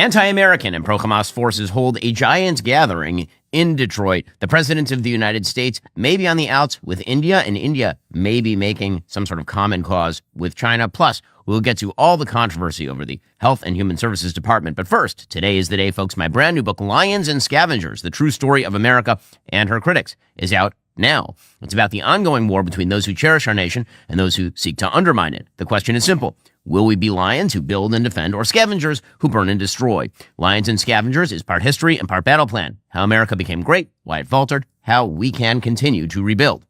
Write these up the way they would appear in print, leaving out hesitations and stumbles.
Anti-American and pro-Hamas forces hold a giant gathering in Detroit. The president of the United States may be on the outs with India, and India may be making some sort of common cause with China. Plus, we'll get to all the controversy over the Health and Human Services Department. But first, today is the day, folks. My brand new book, Lions and Scavengers, The True Story of America and Her Critics, is out now. It's about the ongoing war between those who cherish our nation and those who seek to undermine it. The question is simple. Will we be lions who build and defend, or scavengers who burn and destroy? Lions and Scavengers is part history and part battle plan. How America became great, why it faltered, how we can continue to rebuild.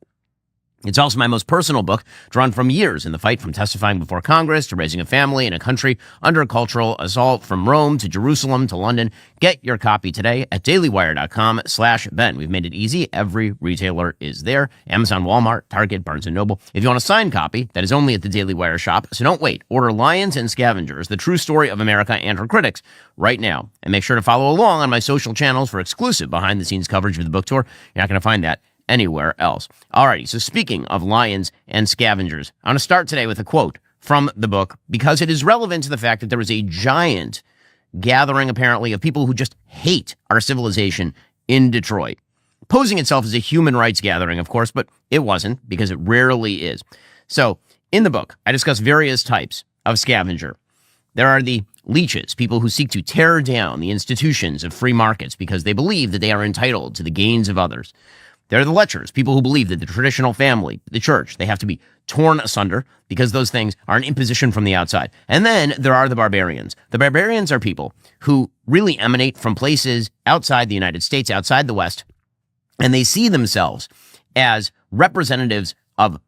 It's also my most personal book, drawn from years in the fight from testifying before Congress to raising a family in a country under cultural assault, from Rome to Jerusalem to London. Get your copy today at dailywire.com/Ben. We've made it easy. Every retailer is there. Amazon, Walmart, Target, Barnes & Noble. If you want a signed copy, that is only at the Daily Wire shop. So don't wait. Order Lions and Scavengers, The True Story of America and Her Critics right now. And make sure to follow along on my social channels for exclusive behind-the-scenes coverage of the book tour. You're not going to find that anywhere else. Alrighty, so speaking of lions and scavengers, I want to start today with a quote from the book because it is relevant to the fact that there was a giant gathering, apparently, of people who just hate our civilization in Detroit. Posing itself as a human rights gathering, of course, but it wasn't, because it rarely is. So, in the book, I discuss various types of scavenger. There are the leeches, people who seek to tear down the institutions of free markets because they believe that they are entitled to the gains of others. There are the lechers, people who believe that the traditional family, the church, they have to be torn asunder because those things are an imposition from the outside. And then there are the barbarians. The barbarians are people who really emanate from places outside the United States, outside the West, and they see themselves as representatives of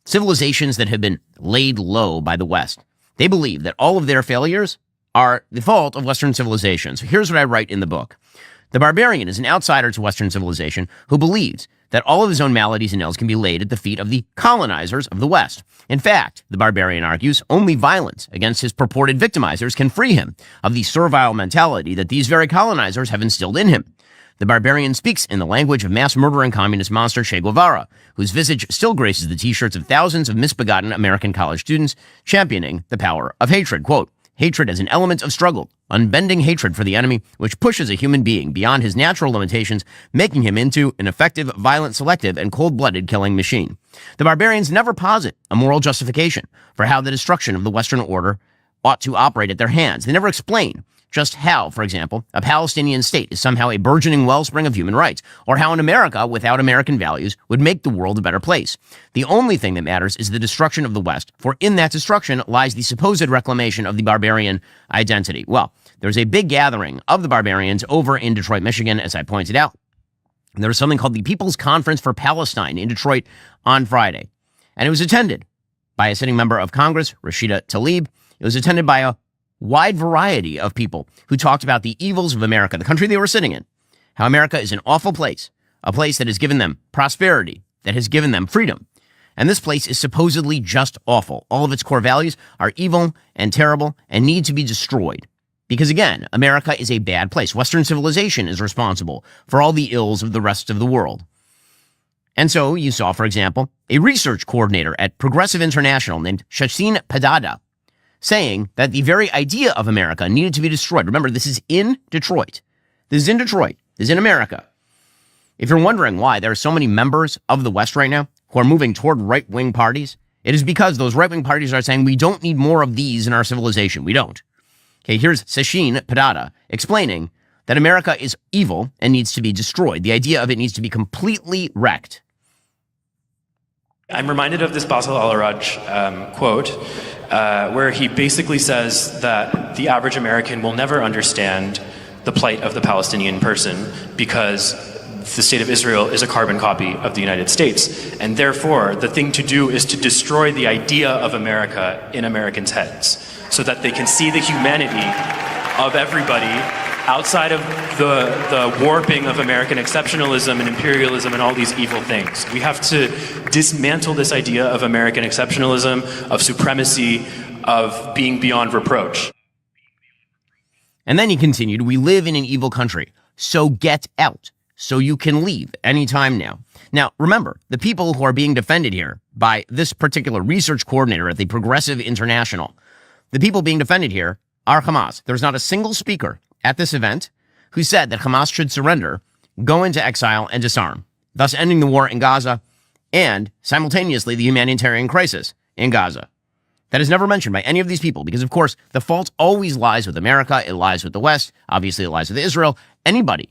civilizations that have been laid low by the West. They believe that all of their failures are the fault of Western civilization. So here's what I write in the book. The barbarian is an outsider to Western civilization who believes that all of his own maladies and ills can be laid at the feet of the colonizers of the West. In fact, the barbarian argues only violence against his purported victimizers can free him of the servile mentality that these very colonizers have instilled in him. The barbarian speaks in the language of mass murdering communist monster Che Guevara, whose visage still graces the t-shirts of thousands of misbegotten American college students championing the power of hatred. Quote, hatred as an element of struggle, unbending hatred for the enemy, which pushes a human being beyond his natural limitations, making him into an effective, violent, selective, and cold-blooded killing machine. The barbarians never posit a moral justification for how the destruction of the Western order ought to operate at their hands. They never explain just how, for example, a Palestinian state is somehow a burgeoning wellspring of human rights, or how an America without American values would make the world a better place. The only thing that matters is the destruction of the West, for in that destruction lies the supposed reclamation of the barbarian identity. Well, there's a big gathering of the barbarians over in Detroit, Michigan, as I pointed out. There was something called the People's Conference for Palestine in Detroit on Friday, and it was attended by a sitting member of Congress, Rashida Tlaib. It was attended by a wide variety of people who talked about the evils of America, the country they were sitting in, how America is an awful place, a place that has given them prosperity, that has given them freedom. And this place is supposedly just awful. All of its core values are evil and terrible and need to be destroyed. Because again, America is a bad place. Western civilization is responsible for all the ills of the rest of the world. And so you saw, for example, a research coordinator at Progressive International named Shashin Padada saying that the very idea of America needed to be destroyed. Remember, this is in Detroit. This is in Detroit. This is in America. If you're wondering why there are so many members of the West right now who are moving toward right-wing parties, it is because those right-wing parties are saying we don't need more of these in our civilization. We don't. Okay, here's Shashin Padada explaining that America is evil and needs to be destroyed. The idea of it needs to be completely wrecked. I'm reminded of this Basil al-Araj quote, where he basically says that the average American will never understand the plight of the Palestinian person because the state of Israel is a carbon copy of the United States. And therefore, the thing to do is to destroy the idea of America in Americans' heads so that they can see the humanity of everybody outside of the warping of American exceptionalism and imperialism and all these evil things. We have to dismantle this idea of American exceptionalism, of supremacy, of being beyond reproach. And then he continued, we live in an evil country, so get out, so you can leave anytime now. Now, remember, the people who are being defended here by this particular research coordinator at the Progressive International, the people being defended here are Hamas. There's not a single speaker at this event who said that Hamas should surrender, go into exile, and disarm, thus ending the war in Gaza and simultaneously the humanitarian crisis in Gaza. That is never mentioned by any of these people because, of course, the fault always lies with America. It lies with the West. Obviously, it lies with Israel. Anybody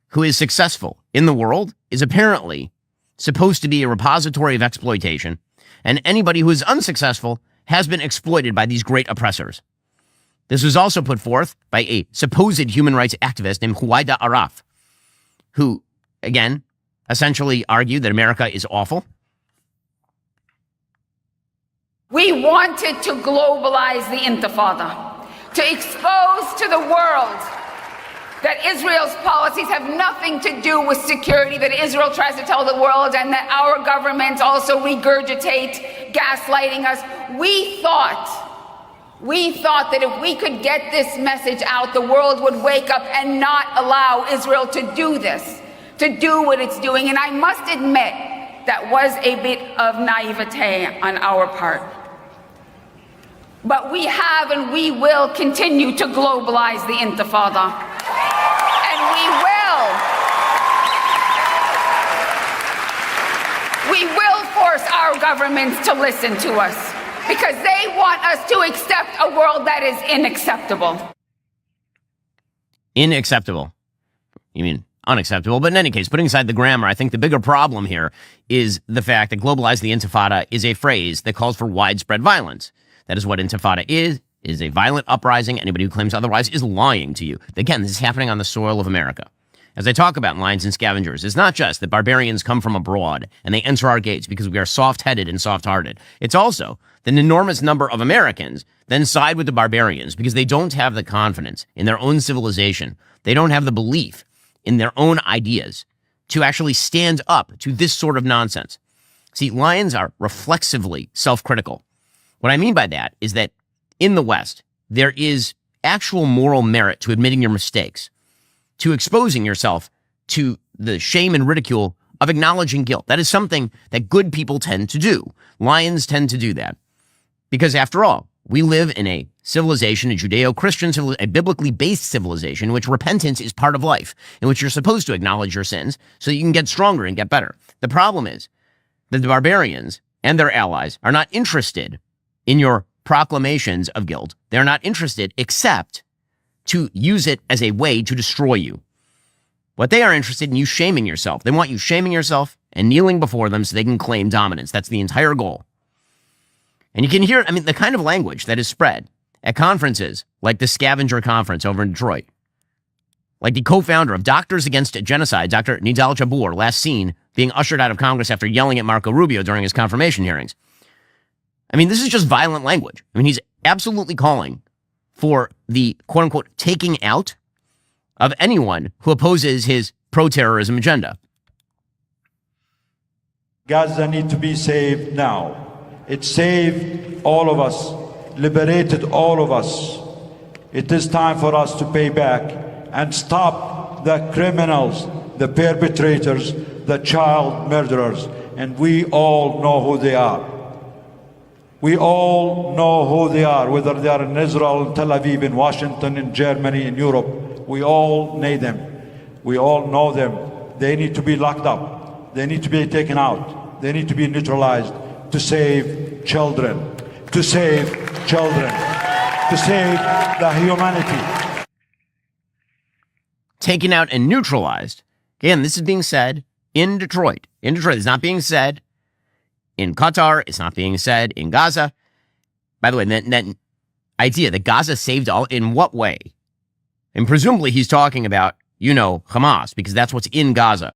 who is successful in the world is apparently supposed to be a repository of exploitation, and anybody who is unsuccessful has been exploited by these great oppressors. This was also put forth by a supposed human rights activist named Huwaida Araf, who, again, essentially argued that America is awful. We wanted to globalize the Intifada, to expose to the world that Israel's policies have nothing to do with security, that Israel tries to tell the world, and that our government also regurgitate, gaslighting us. We thought that if we could get this message out, the world would wake up and not allow Israel to do this, to do what it's doing. And I must admit, that was a bit of naivete on our part. But we have and we will continue to globalize the Intifada. And we will force our governments to listen to us because they want us to accept a world that is unacceptable. Unacceptable. You mean unacceptable? But in any case, putting aside the grammar, I think the bigger problem here is the fact that globalize the Intifada is a phrase that calls for widespread violence. That is what Intifada is a violent uprising. Anybody who claims otherwise is lying to you. Again, this is happening on the soil of America. As I talk about in Lions and Scavengers, it's not just that barbarians come from abroad and they enter our gates because we are soft-headed and soft-hearted. It's also that an enormous number of Americans then side with the barbarians because they don't have the confidence in their own civilization. They don't have the belief in their own ideas to actually stand up to this sort of nonsense. See, Lions are reflexively self-critical. What I mean by that is that in the West, there is actual moral merit to admitting your mistakes, to exposing yourself to the shame and ridicule of acknowledging guilt. That is something that good people tend to do. Lions tend to do that. Because after all, we live in a civilization, a Judeo-Christian civilization, a biblically based civilization in which repentance is part of life, in which you're supposed to acknowledge your sins so that you can get stronger and get better. The problem is that the barbarians and their allies are not interested in your proclamations of guilt. They're not interested except to use it as a way to destroy you. What they are interested in you shaming yourself. They want you shaming yourself and kneeling before them so they can claim dominance. That's the entire goal. And you can hear, the kind of language that is spread at conferences like the Scavenger Conference over in Detroit. Like the co-founder of Doctors Against Genocide, Dr. Nidal Jabbour, last seen being ushered out of Congress after yelling at Marco Rubio during his confirmation hearings. This is just violent language. He's absolutely calling for the quote-unquote taking out of anyone who opposes his pro-terrorism agenda. Gaza needs to be saved now. It saved all of us, liberated all of us. It is time for us to pay back and stop the criminals, the perpetrators, the child murderers. And we all know who they are. We all know who they are, whether they are in Israel, in Tel Aviv, in Washington, in Germany, in Europe. We all know them. We all know them. They need to be locked up. They need to be taken out. They need to be neutralized to save children. To save children. To save the humanity. Taken out and neutralized. Again, this is being said in Detroit. In Detroit, it's not being said in Qatar, it's not being said in Gaza. By the way, that idea that Gaza saved all, in what way? And presumably he's talking about, Hamas, because that's what's in Gaza.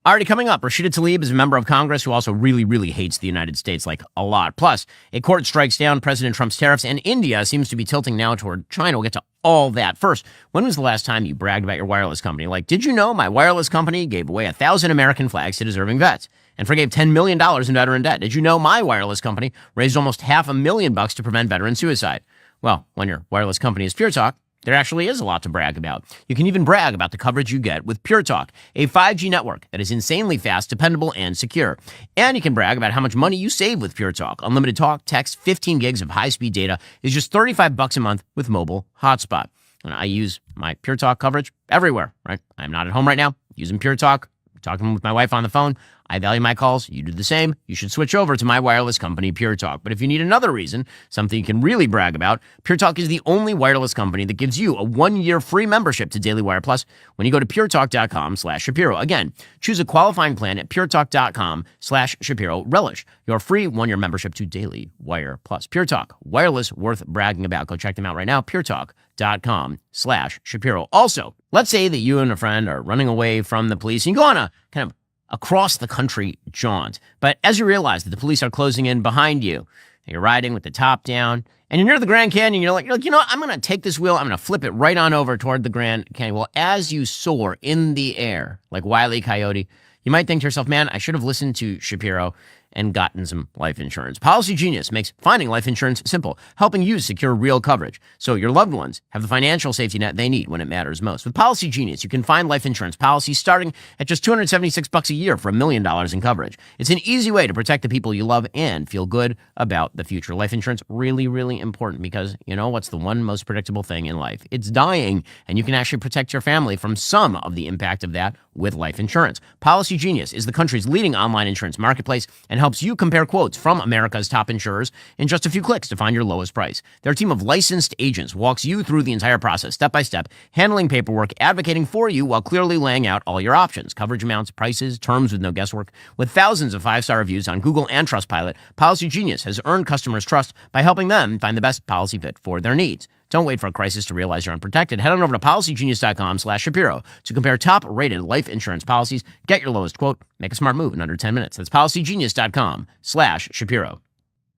Already coming up, Rashida Tlaib is a member of Congress who also really, really hates the United States, a lot. Plus, a court strikes down President Trump's tariffs, and India seems to be tilting now toward China. We'll get to all that. First, when was the last time you bragged about your wireless company? Did you know my wireless company gave away 1,000 American flags to deserving vets and forgave $10 million in veteran debt? Did you know my wireless company raised almost $500,000 to prevent veteran suicide? Well, when your wireless company is Pure Talk, There actually is a lot to brag about. You can even brag about the coverage you get with Pure Talk, a 5G network that is insanely fast, dependable, and secure. And you can brag about how much money you save with Pure Talk. Unlimited talk, text, 15 gigs of high-speed data is just $35 a month with mobile hotspot. And I use my Pure Talk coverage everywhere, right? I'm not at home right now using Pure Talk, talking with my wife on the phone. I value my calls. You do the same. You should switch over to my wireless company, Pure Talk. But if you need another reason, something you can really brag about, Pure Talk is the only wireless company that gives you a 1-year free membership to Daily Wire Plus when you go to puretalk.com/Shapiro. Again, choose a qualifying plan at puretalk.com/Shapiro. Relish your free 1-year membership to Daily Wire Plus. Pure Talk, wireless worth bragging about. Go check them out right now, puretalk.com/Shapiro. Also, let's say that you and a friend are running away from the police and you go on a kind of across the country jaunt. But as you realize that the police are closing in behind you, and you're riding with the top down, and you're near the Grand Canyon, you're like, you know what? I'm going to take this wheel, I'm going to flip it right on over toward the Grand Canyon. Well, as you soar in the air, like Wile E. Coyote, you might think to yourself, man, I should have listened to Shapiro and gotten some life insurance. Policy Genius makes finding life insurance simple, helping you secure real coverage so your loved ones have the financial safety net they need when it matters most. With Policy Genius, you can find life insurance policies starting at just $276 a year for $1 million in coverage. It's an easy way to protect the people you love and feel good about the future. Life insurance, really, really important because, you know, what's the one most predictable thing in life? It's dying, and you can actually protect your family from some of the impact of that with life insurance. Policy Genius is the country's leading online insurance marketplace and helps you compare quotes from America's top insurers in just a few clicks to find your lowest price. Their team of licensed agents walks you through the entire process, step by step, handling paperwork, advocating for you while clearly laying out all your options, coverage amounts, prices, terms with no guesswork. With thousands of 5-star reviews on Google and Trustpilot, Policy Genius has earned customers' trust by helping them find the best policy fit for their needs. Don't wait for a crisis to realize you're unprotected. Head on over to policygenius.com/Shapiro to compare top-rated life insurance policies, get your lowest quote, make a smart move in under 10 minutes. That's policygenius.com/Shapiro.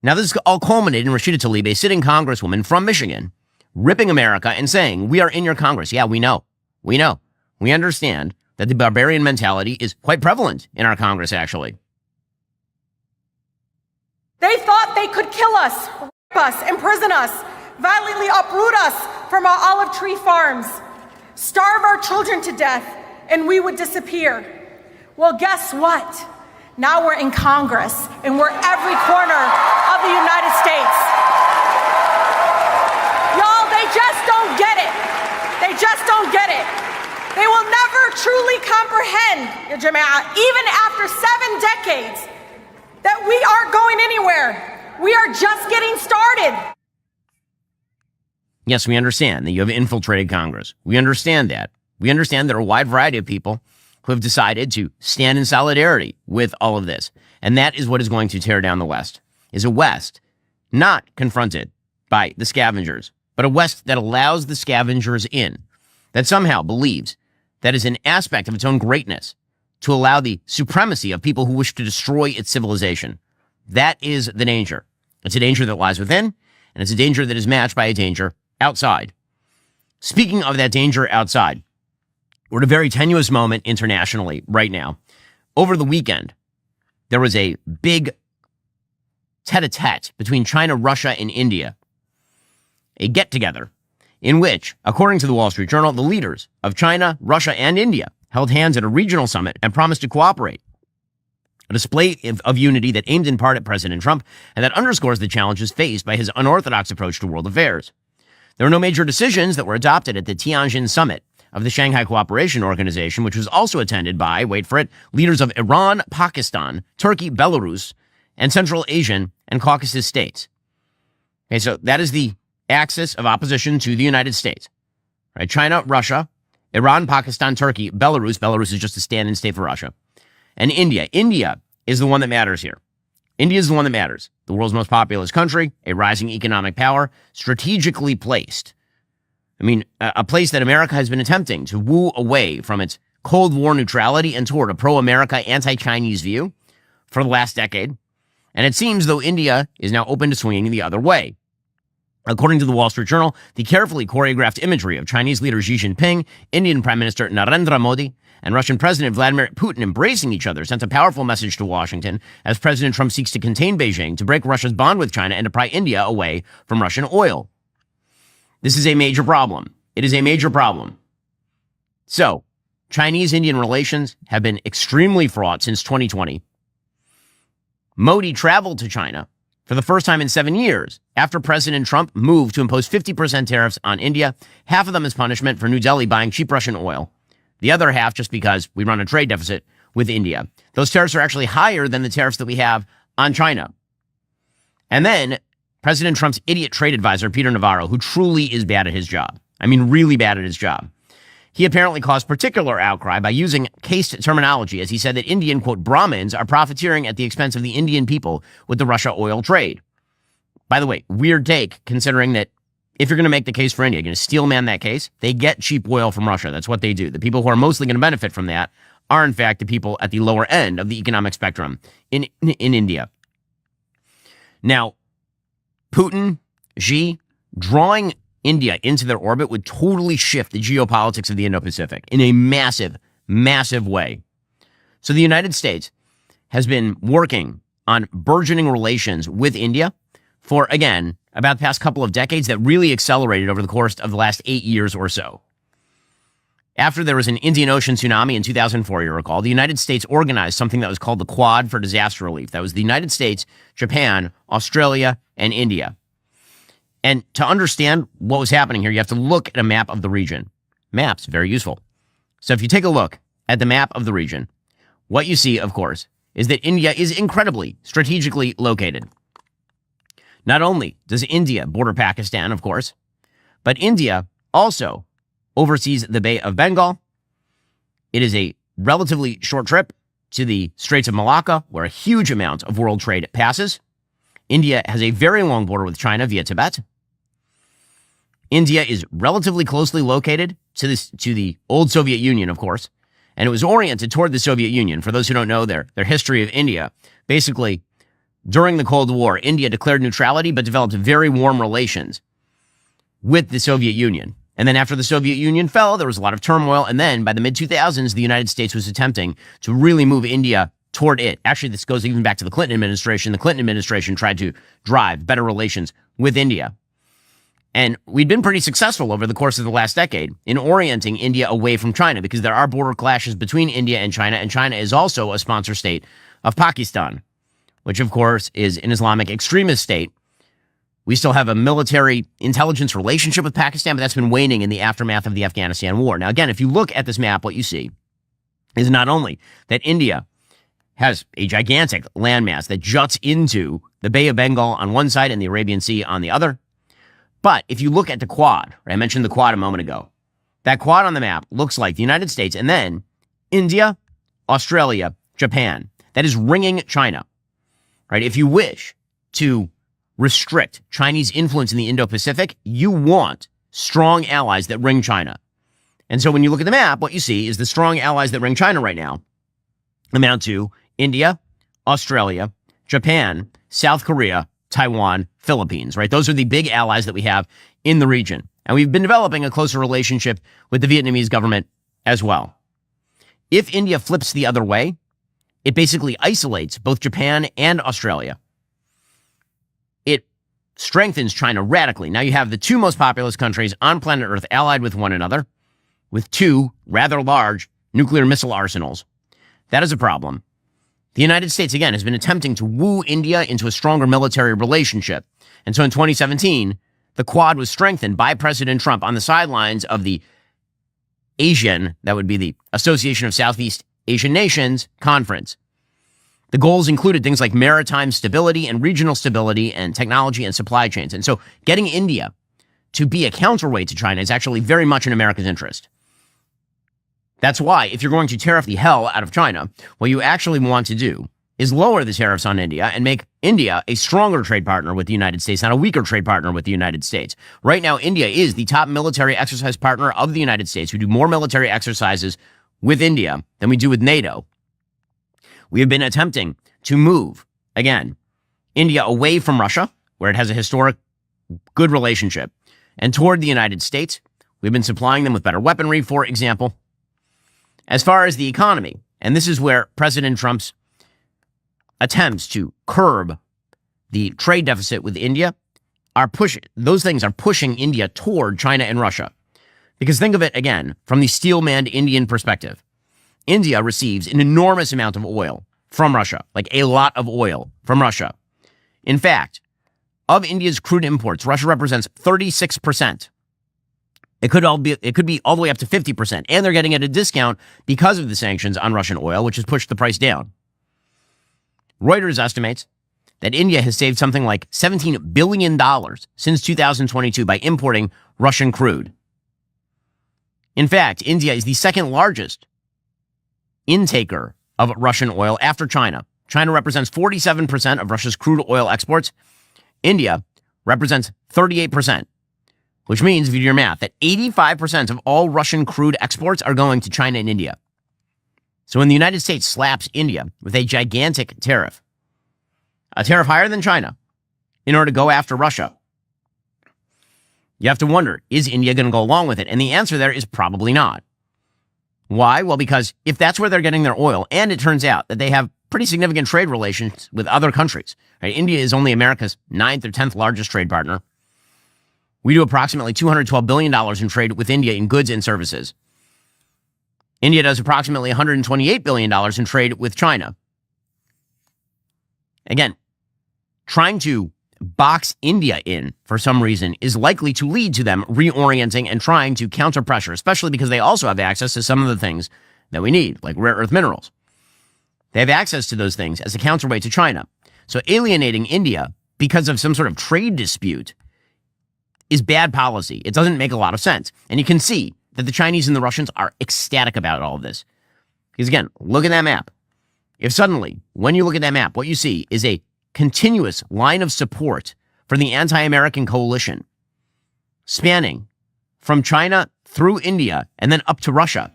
Now, this is all culminated in Rashida Tlaib, a sitting congresswoman from Michigan, ripping America and saying, we are in your Congress. Yeah, we know. We know. We understand that the barbarian mentality is quite prevalent in our Congress, actually. They thought they could kill us, rape us, imprison us, violently uproot us from our olive tree farms, starve our children to death, and we would disappear. Well, guess what? Now we're in Congress, and we're every corner of the United States. Y'all, they just don't get it. They just don't get it. They will never truly comprehend, Ya Jama'ah, even after 7 decades, that we aren't going anywhere. We are just getting started. Yes, we understand that you have infiltrated Congress. We understand that. We understand there are a wide variety of people who have decided to stand in solidarity with all of this. And that is what is going to tear down the West, is a West not confronted by the scavengers, but a West that allows the scavengers in, that somehow believes that is an aspect of its own greatness to allow the supremacy of people who wish to destroy its civilization. That is the danger. It's a danger that lies within, and it's a danger that is matched by a danger outside. Speaking of that danger outside, we're at a very tenuous moment internationally right now. Over the weekend, there was a big tete-a-tete between China, Russia, and India, a get-together in which, according to the Wall Street Journal, the leaders of China, Russia, and India held hands at a regional summit and promised to cooperate. A display of unity that aimed in part at President Trump and that underscores the challenges faced by his unorthodox approach to world affairs. There were no major decisions that were adopted at the Tianjin summit of the Shanghai Cooperation Organization, which was also attended by, wait for it, leaders of Iran, Pakistan, Turkey, Belarus, and Central Asian and Caucasus states. Okay, so that is the axis of opposition to the United States. Right? China, Russia, Iran, Pakistan, Turkey, Belarus. Belarus is just a stand-in state for Russia. And India. India is the one that matters here. India is the one that matters. The world's most populous country, a rising economic power, strategically placed. I mean, a place that America has been attempting to woo away from its Cold War neutrality and toward a pro-America, anti-Chinese view for the last decade. And it seems though India is now open to swinging the other way. According to the Wall Street Journal, the carefully choreographed imagery of Chinese leader Xi Jinping, Indian Prime Minister Narendra Modi, and Russian President Vladimir Putin embracing each other sent a powerful message to Washington as President Trump seeks to contain Beijing, to break Russia's bond with China, and to pry India away from Russian oil. This is a major problem. It is a major problem. So, Chinese-Indian relations have been extremely fraught since 2020. Modi traveled to China for the first time in 7 years after President Trump moved to impose 50% tariffs on India, half of them as punishment for New Delhi buying cheap Russian oil, the other half just because we run a trade deficit with India. Those tariffs are actually higher than the tariffs that we have on China. And then President Trump's idiot trade advisor, Peter Navarro, who truly is bad at his job. I mean, really bad at his job. He apparently caused particular outcry by using cased terminology as he said that Indian, quote, Brahmins are profiteering at the expense of the Indian people with the Russia oil trade. By the way, weird take, considering that if you're going to make the case for India, you're going to steel man that case, they get cheap oil from Russia. That's what they do. The people who are mostly going to benefit from that are, in fact, the people at the lower end of the economic spectrum in India. Now, Putin, Xi, drawing India into their orbit would totally shift the geopolitics of the Indo-Pacific in a massive, massive way. So the United States has been working on burgeoning relations with India for, again, about the past couple of decades that really accelerated over the course of the last 8 years or so. After there was an Indian Ocean tsunami in 2004, you recall, the United States organized something that was called the Quad for disaster relief. That was the United States, Japan, Australia, and India. And to understand what was happening here, you have to look at a map of the region. Maps, very useful. So if you take a look at the map of the region, what you see, of course, is that India is incredibly strategically located. Not only does India border Pakistan, of course, but India also oversees the Bay of Bengal. It is a relatively short trip to the Straits of Malacca, where a huge amount of world trade passes. India has a very long border with China via Tibet. India is relatively closely located to the old Soviet Union, of course, and it was oriented toward the Soviet Union. For those who don't know their history of India, basically, during the Cold War, India declared neutrality but developed very warm relations with the Soviet Union. And then after the Soviet Union fell, there was a lot of turmoil. And then by the mid-2000s, the United States was attempting to really move India toward it. Actually, this goes even back to the Clinton administration. The Clinton administration tried to drive better relations with India. And we'd been pretty successful over the course of the last decade in orienting India away from China because there are border clashes between India and China is also a sponsor state of Pakistan, which, of course, is an Islamic extremist state. We still have a military intelligence relationship with Pakistan, but that's been waning in the aftermath of the Afghanistan war. Now, again, if you look at this map, what you see is not only that India has a gigantic landmass that juts into the Bay of Bengal on one side and the Arabian Sea on the other, but if you look at the Quad, right, I mentioned the Quad a moment ago, that Quad on the map looks like the United States and then India, Australia, Japan. That is ringing China, right? If you wish to restrict Chinese influence in the Indo-Pacific, you want strong allies that ring China. And so when you look at the map, what you see is the strong allies that ring China right now amount to India, Australia, Japan, South Korea, Taiwan, Philippines, right? Those are the big allies that we have in the region. And we've been developing a closer relationship with the Vietnamese government as well. If India flips the other way, it basically isolates both Japan and Australia. It strengthens China radically. Now you have the two most populous countries on planet Earth allied with one another, with two rather large nuclear missile arsenals. That is a problem. The United States, again, has been attempting to woo India into a stronger military relationship. And so in 2017, the Quad was strengthened by President Trump on the sidelines of the ASEAN, that would be the Association of Southeast Asian Nations Conference. The goals included things like maritime stability and regional stability and technology and supply chains. And so getting India to be a counterweight to China is actually very much in America's interest. That's why, if you're going to tariff the hell out of China, what you actually want to do is lower the tariffs on India and make India a stronger trade partner with the United States, not a weaker trade partner with the United States. Right now, India is the top military exercise partner of the United States. We do more military exercises with India than we do with NATO. We have been attempting to move, again, India away from Russia, where it has a historic good relationship, and toward the United States. We've been supplying them with better weaponry, for example. As far as the economy, and this is where President Trump's attempts to curb the trade deficit with India those things are pushing India toward China and Russia. Because think of it again from the steel-manned Indian perspective. India receives an enormous amount of oil from Russia, like a lot of oil from Russia. In fact, of India's crude imports, Russia represents 36%. It could be all the way up to 50%, and they're getting at a discount because of the sanctions on Russian oil, which has pushed the price down. Reuters estimates that India has saved something like $17 billion since 2022 by importing Russian crude. In fact, India is the second largest intaker of Russian oil after China. China represents 47% of Russia's crude oil exports. India represents 38%, which means, if you do your math, that 85% of all Russian crude exports are going to China and India. So when the United States slaps India with a gigantic tariff, a tariff higher than China, in order to go after Russia, you have to wonder, is India going to go along with it? And the answer there is probably not. Why? Well, because if that's where they're getting their oil, and it turns out that they have pretty significant trade relations with other countries, right? India is only America's 9th or 10th largest trade partner. We do approximately $212 billion in trade with India in goods and services. India does approximately $128 billion in trade with China. Again, trying to box India in for some reason is likely to lead to them reorienting and trying to counter pressure, especially because they also have access to some of the things that we need, like rare earth minerals. They have access to those things as a counterweight to China. So alienating India because of some sort of trade dispute is bad policy. It doesn't make a lot of sense. And you can see that the Chinese and the Russians are ecstatic about all of this. Because again, look at that map. If suddenly, when you look at that map, what you see is a continuous line of support for the anti-American coalition, spanning from China through India and then up to Russia,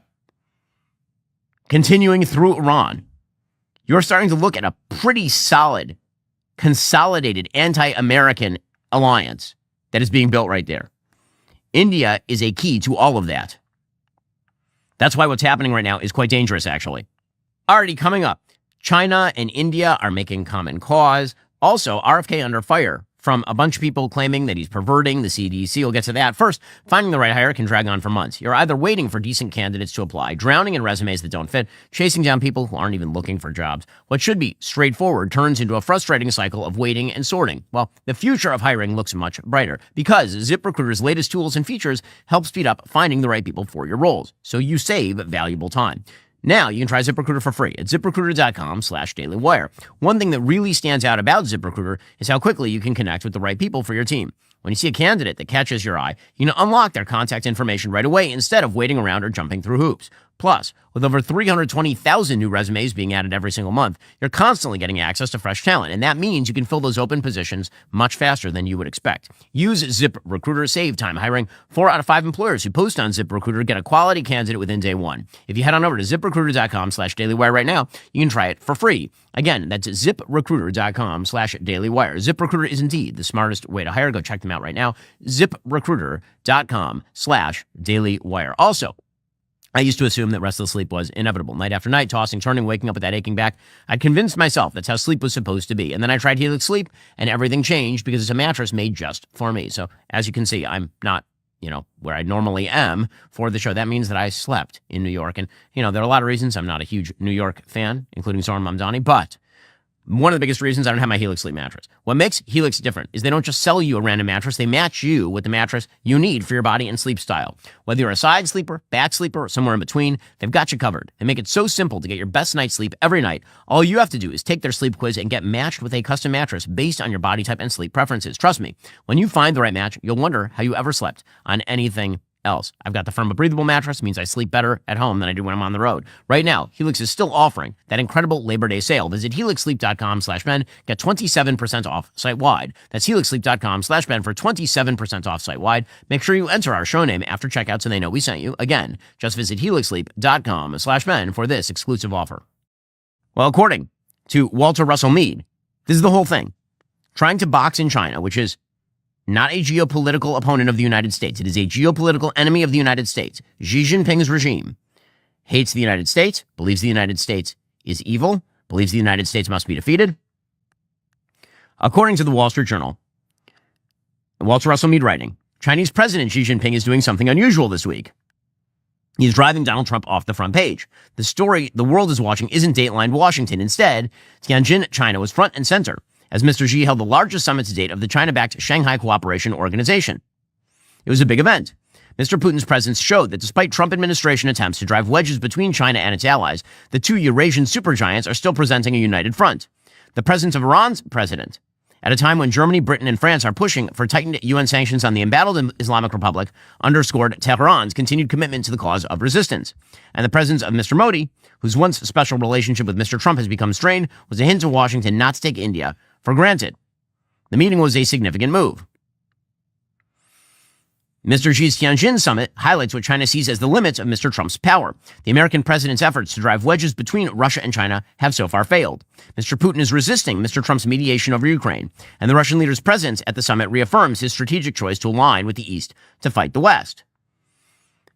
continuing through Iran, you're starting to look at a pretty solid, consolidated anti-American alliance that is being built right there. India is a key to all of that. That's why what's happening right now is quite dangerous, actually. Already coming up, China and India are making common cause. Also, RFK under fire from a bunch of people claiming that he's perverting the CDC. We'll get to that. First, finding the right hire can drag on for months. You're either waiting for decent candidates to apply, drowning in resumes that don't fit, chasing down people who aren't even looking for jobs. What should be straightforward turns into a frustrating cycle of waiting and sorting. Well, the future of hiring looks much brighter because ZipRecruiter's latest tools and features help speed up finding the right people for your roles, so you save valuable time. Now you can try ZipRecruiter for free at ZipRecruiter.com/dailywire. One thing that really stands out about ZipRecruiter is how quickly you can connect with the right people for your team. When you see a candidate that catches your eye, you can unlock their contact information right away instead of waiting around or jumping through hoops. Plus, with over 320,000 new resumes being added every single month, you're constantly getting access to fresh talent, and that means you can fill those open positions much faster than you would expect. Use ZipRecruiter, save time hiring. 4 out of 5 employers who post on ZipRecruiter get a quality candidate within day one. If you head on over to ZipRecruiter.com/dailywire right now, you can try it for free. Again, that's ZipRecruiter.com/dailywire. ZipRecruiter is indeed the smartest way to hire. Go check them out right now. ZipRecruiter.com/dailywire. Also, I used to assume that restless sleep was inevitable. Night after night, tossing, turning, waking up with that aching back. I'd convinced myself that's how sleep was supposed to be. And then I tried Helix Sleep, and everything changed because it's a mattress made just for me. So as you can see, I'm not, where I normally am for the show. That means that I slept in New York. And, there are a lot of reasons I'm not a huge New York fan, including Zoran Mamdani, but one of the biggest reasons I don't have my Helix Sleep mattress. What makes Helix different is they don't just sell you a random mattress. They match you with the mattress you need for your body and sleep style. Whether you're a side sleeper, back sleeper, or somewhere in between, they've got you covered. They make it so simple to get your best night's sleep every night. All you have to do is take their sleep quiz and get matched with a custom mattress based on your body type and sleep preferences. Trust me, when you find the right match, you'll wonder how you ever slept on anything else. I've got the firm but breathable mattress, means I sleep better at home than I do when I'm on the road. Right now, Helix is still offering that incredible Labor Day sale. Visit helixsleep.com/Ben, get 27% off site-wide. That's helixsleep.com/Ben for 27% off site-wide. Make sure you enter our show name after checkout so they know we sent you. Again, just visit helixsleep.com/Ben for this exclusive offer. Well, according to Walter Russell Mead, this is the whole thing. Trying to box in China, which is not a geopolitical opponent of the United States. It is a geopolitical enemy of the United States. Xi Jinping's regime hates the United States, believes the United States is evil, believes the United States must be defeated. According to the Wall Street Journal, Walter Russell Mead writing, Chinese President Xi Jinping is doing something unusual this week. He's driving Donald Trump off the front page. The story the world is watching isn't Dateline Washington. Instead, Tianjin, China was front and center as Mr. Xi held the largest summit to date of the China-backed Shanghai Cooperation Organization. It was a big event. Mr. Putin's presence showed that despite Trump administration attempts to drive wedges between China and its allies, the two Eurasian supergiants are still presenting a united front. The presence of Iran's president, at a time when Germany, Britain, and France are pushing for tightened UN sanctions on the embattled Islamic Republic, underscored Tehran's continued commitment to the cause of resistance. And the presence of Mr. Modi, whose once special relationship with Mr. Trump has become strained, was a hint to Washington not to take India for granted. The meeting was a significant move. Mr. Xi's Tianjin summit highlights what China sees as the limits of Mr. Trump's power. The American president's efforts to drive wedges between Russia and China have so far failed. Mr. Putin is resisting Mr. Trump's mediation over Ukraine, and the Russian leader's presence at the summit reaffirms his strategic choice to align with the East to fight the West.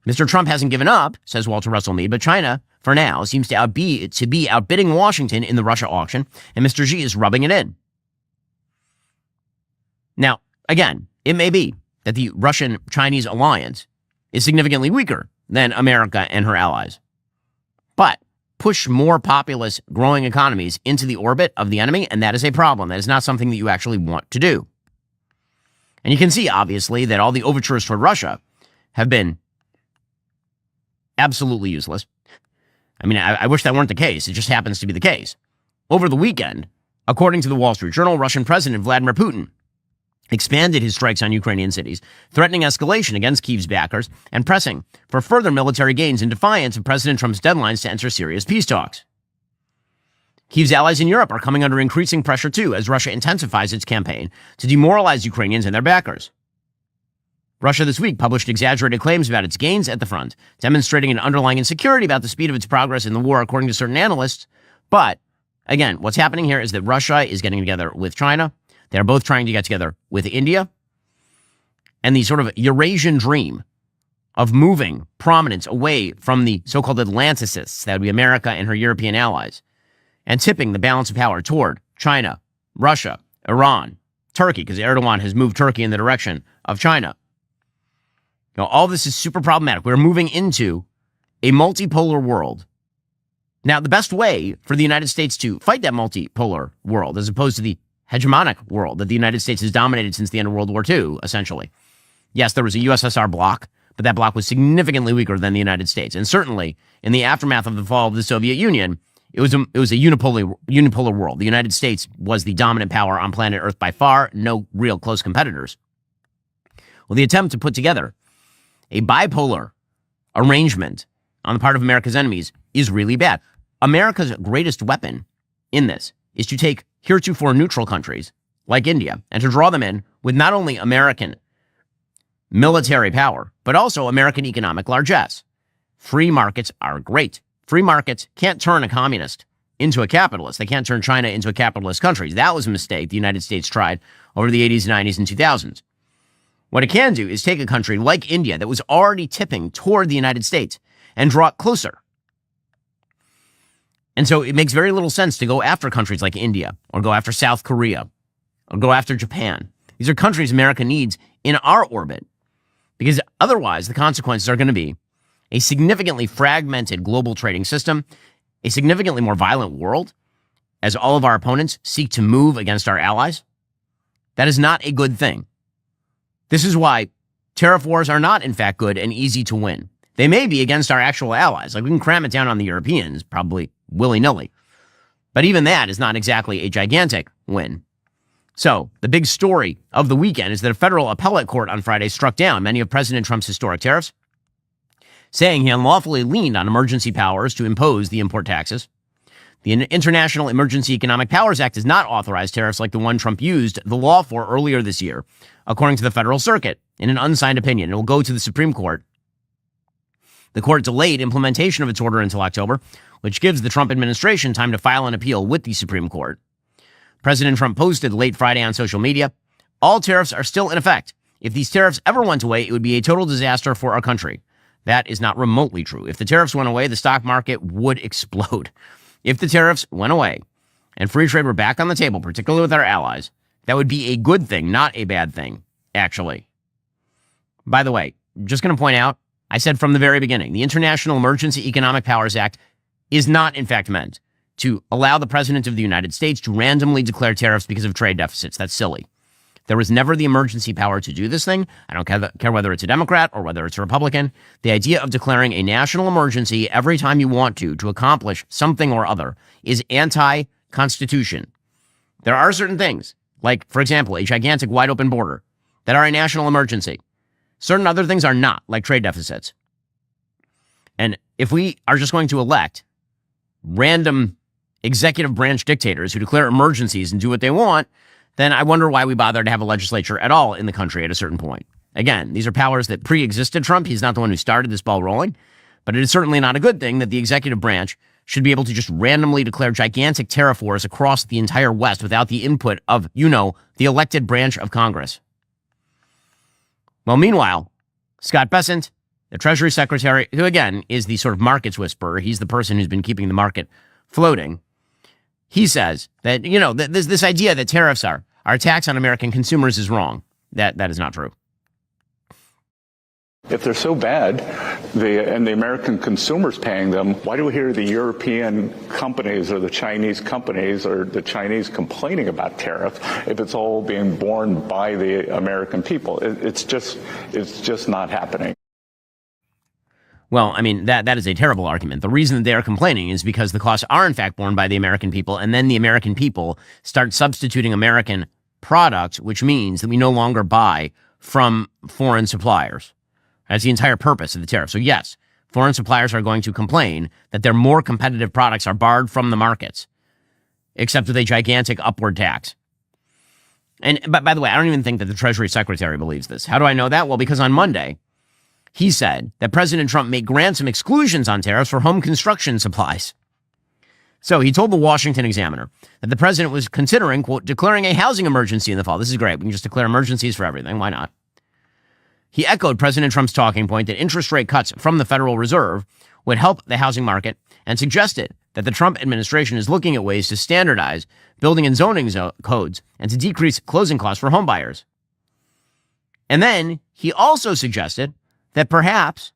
Mr. Trump hasn't given up, says Walter Russell Mead, but China, for now, seems to be outbidding Washington in the Russia auction, and Mr. Xi is rubbing it in. Now, again, it may be that the Russian-Chinese alliance is significantly weaker than America and her allies. But push more populous, growing economies into the orbit of the enemy, and that is a problem. That is not something that you actually want to do. And you can see, obviously, that all the overtures toward Russia have been absolutely useless. I mean, I wish that weren't the case. It just happens to be the case. Over the weekend, according to the Wall Street Journal, Russian President Vladimir Putin expanded his strikes on Ukrainian cities, threatening escalation against Kyiv's backers and pressing for further military gains in defiance of President Trump's deadlines to enter serious peace talks. Kyiv's allies in Europe are coming under increasing pressure too as Russia intensifies its campaign to demoralize Ukrainians and their backers. Russia this week published exaggerated claims about its gains at the front, demonstrating an underlying insecurity about the speed of its progress in the war, according to certain analysts. But, again, what's happening here is that Russia is getting together with China. They're both trying to get together with India. And the sort of Eurasian dream of moving prominence away from the so-called Atlanticists, that would be America and her European allies, and tipping the balance of power toward China, Russia, Iran, Turkey, because Erdogan has moved Turkey in the direction of China. Now, all this is super problematic. We're moving into a multipolar world. Now, the best way for the United States to fight that multipolar world, as opposed to the hegemonic world that the United States has dominated since the end of World War II, essentially. Yes, there was a USSR bloc, but that bloc was significantly weaker than the United States. And certainly, in the aftermath of the fall of the Soviet Union, it was a unipolar world. The United States was the dominant power on planet Earth by far, no real close competitors. Well, the attempt to put together a bipolar arrangement on the part of America's enemies is really bad. America's greatest weapon in this is to take heretofore neutral countries like India and to draw them in with not only American military power, but also American economic largesse. Free markets are great. Free markets can't turn a communist into a capitalist. They can't turn China into a capitalist country. That was a mistake the United States tried over the 80s, 90s, and 2000s. What it can do is take a country like India that was already tipping toward the United States and draw it closer. And so it makes very little sense to go after countries like India or go after South Korea or go after Japan. These are countries America needs in our orbit because otherwise the consequences are going to be a significantly fragmented global trading system, a significantly more violent world as all of our opponents seek to move against our allies. That is not a good thing. This is why tariff wars are not, in fact, good and easy to win. They may be against our actual allies. Like, we can cram it down on the Europeans, probably willy-nilly. But even that is not exactly a gigantic win. So, the big story of the weekend is that a federal appellate court on Friday struck down many of President Trump's historic tariffs, saying he unlawfully leaned on emergency powers to impose the import taxes. The International Emergency Economic Powers Act does not authorize tariffs like the one Trump used the law for earlier this year, according to the Federal Circuit, in an unsigned opinion. It will go to the Supreme Court. The court delayed implementation of its order until October, which gives the Trump administration time to file an appeal with the Supreme Court. President Trump posted late Friday on social media, "All tariffs are still in effect. If these tariffs ever went away, it would be a total disaster for our country." That is not remotely true. If the tariffs went away, the stock market would explode. If the tariffs went away and free trade were back on the table, particularly with our allies, that would be a good thing, not a bad thing, actually. By the way, just going to point out, I said from the very beginning, the International Emergency Economic Powers Act is not, in fact, meant to allow the President of the United States to randomly declare tariffs because of trade deficits. That's silly. There was never the emergency power to do this thing. I don't care whether it's a Democrat or whether it's a Republican. The idea of declaring a national emergency every time you want to accomplish something or other is anti-constitution. There are certain things, like, for example, a gigantic wide open border, that are a national emergency. Certain other things are not, like trade deficits. And if we are just going to elect random executive branch dictators who declare emergencies and do what they want, then I wonder why we bother to have a legislature at all in the country at a certain point. Again, these are powers that pre-existed Trump. He's not the one who started this ball rolling, but it is certainly not a good thing that the executive branch should be able to just randomly declare gigantic tariff wars across the entire West without the input of, the elected branch of Congress. Well, meanwhile, Scott Bessent, the Treasury Secretary, who again is the sort of markets whisperer, he's the person who's been keeping the market floating. He says that, this idea that tariffs are a tax on American consumers is wrong. That is not true. If they're so bad, and the American consumers paying them, why do we hear the European companies or the Chinese companies or the Chinese complaining about tariffs if it's all being borne by the American people? It's just not happening. Well, I mean, that is a terrible argument. The reason that they are complaining is because the costs are in fact borne by the American people, and then the American people start substituting American products, which means that we no longer buy from foreign suppliers. That's the entire purpose of the tariff. So yes, foreign suppliers are going to complain that their more competitive products are barred from the markets, except with a gigantic upward tax. But by the way, I don't even think that the Treasury Secretary believes this. How do I know that? Well, because on Monday, he said that President Trump may grant some exclusions on tariffs for home construction supplies. So he told the Washington Examiner that the president was considering, quote, declaring a housing emergency in the fall. This is great. We can just declare emergencies for everything. Why not? He echoed President Trump's talking point that interest rate cuts from the Federal Reserve would help the housing market and suggested that the Trump administration is looking at ways to standardize building and zoning codes and to decrease closing costs for home buyers. And then he also suggested that perhaps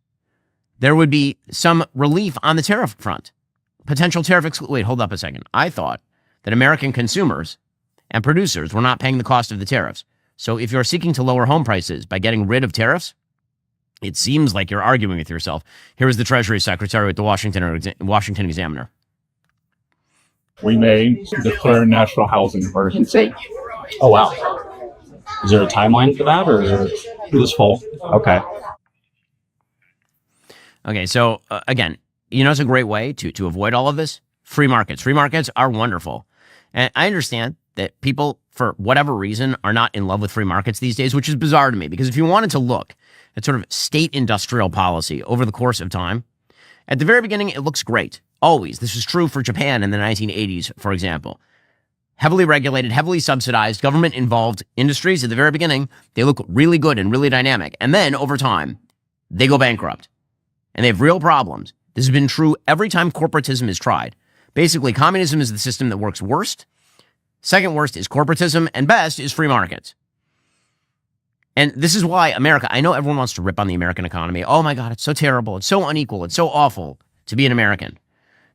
there would be some relief on the tariff front. Potential tariff wait, hold up a second. I thought that American consumers and producers were not paying the cost of the tariffs. So if you're seeking to lower home prices by getting rid of tariffs, it seems like you're arguing with yourself. Here is the Treasury Secretary with the Washington Examiner. We may declare a national housing emergency. Oh, wow. Is there a timeline for that, or is it this fall? Okay. Okay, so again, it's a great way to avoid all of this? Free markets. Free markets are wonderful. And I understand that people, for whatever reason, are not in love with free markets these days, which is bizarre to me, because if you wanted to look at sort of state industrial policy over the course of time, at the very beginning, it looks great. Always. This was true for Japan in the 1980s, for example. Heavily regulated, heavily subsidized, government-involved industries at the very beginning, they look really good and really dynamic. And then, over time, they go bankrupt. And they have real problems. This has been true every time corporatism is tried. Basically, communism is the system that works worst. Second worst is corporatism, and best is free markets. And this is why America, I know everyone wants to rip on the American economy. Oh my God, it's so terrible. It's so unequal. It's so awful to be an American.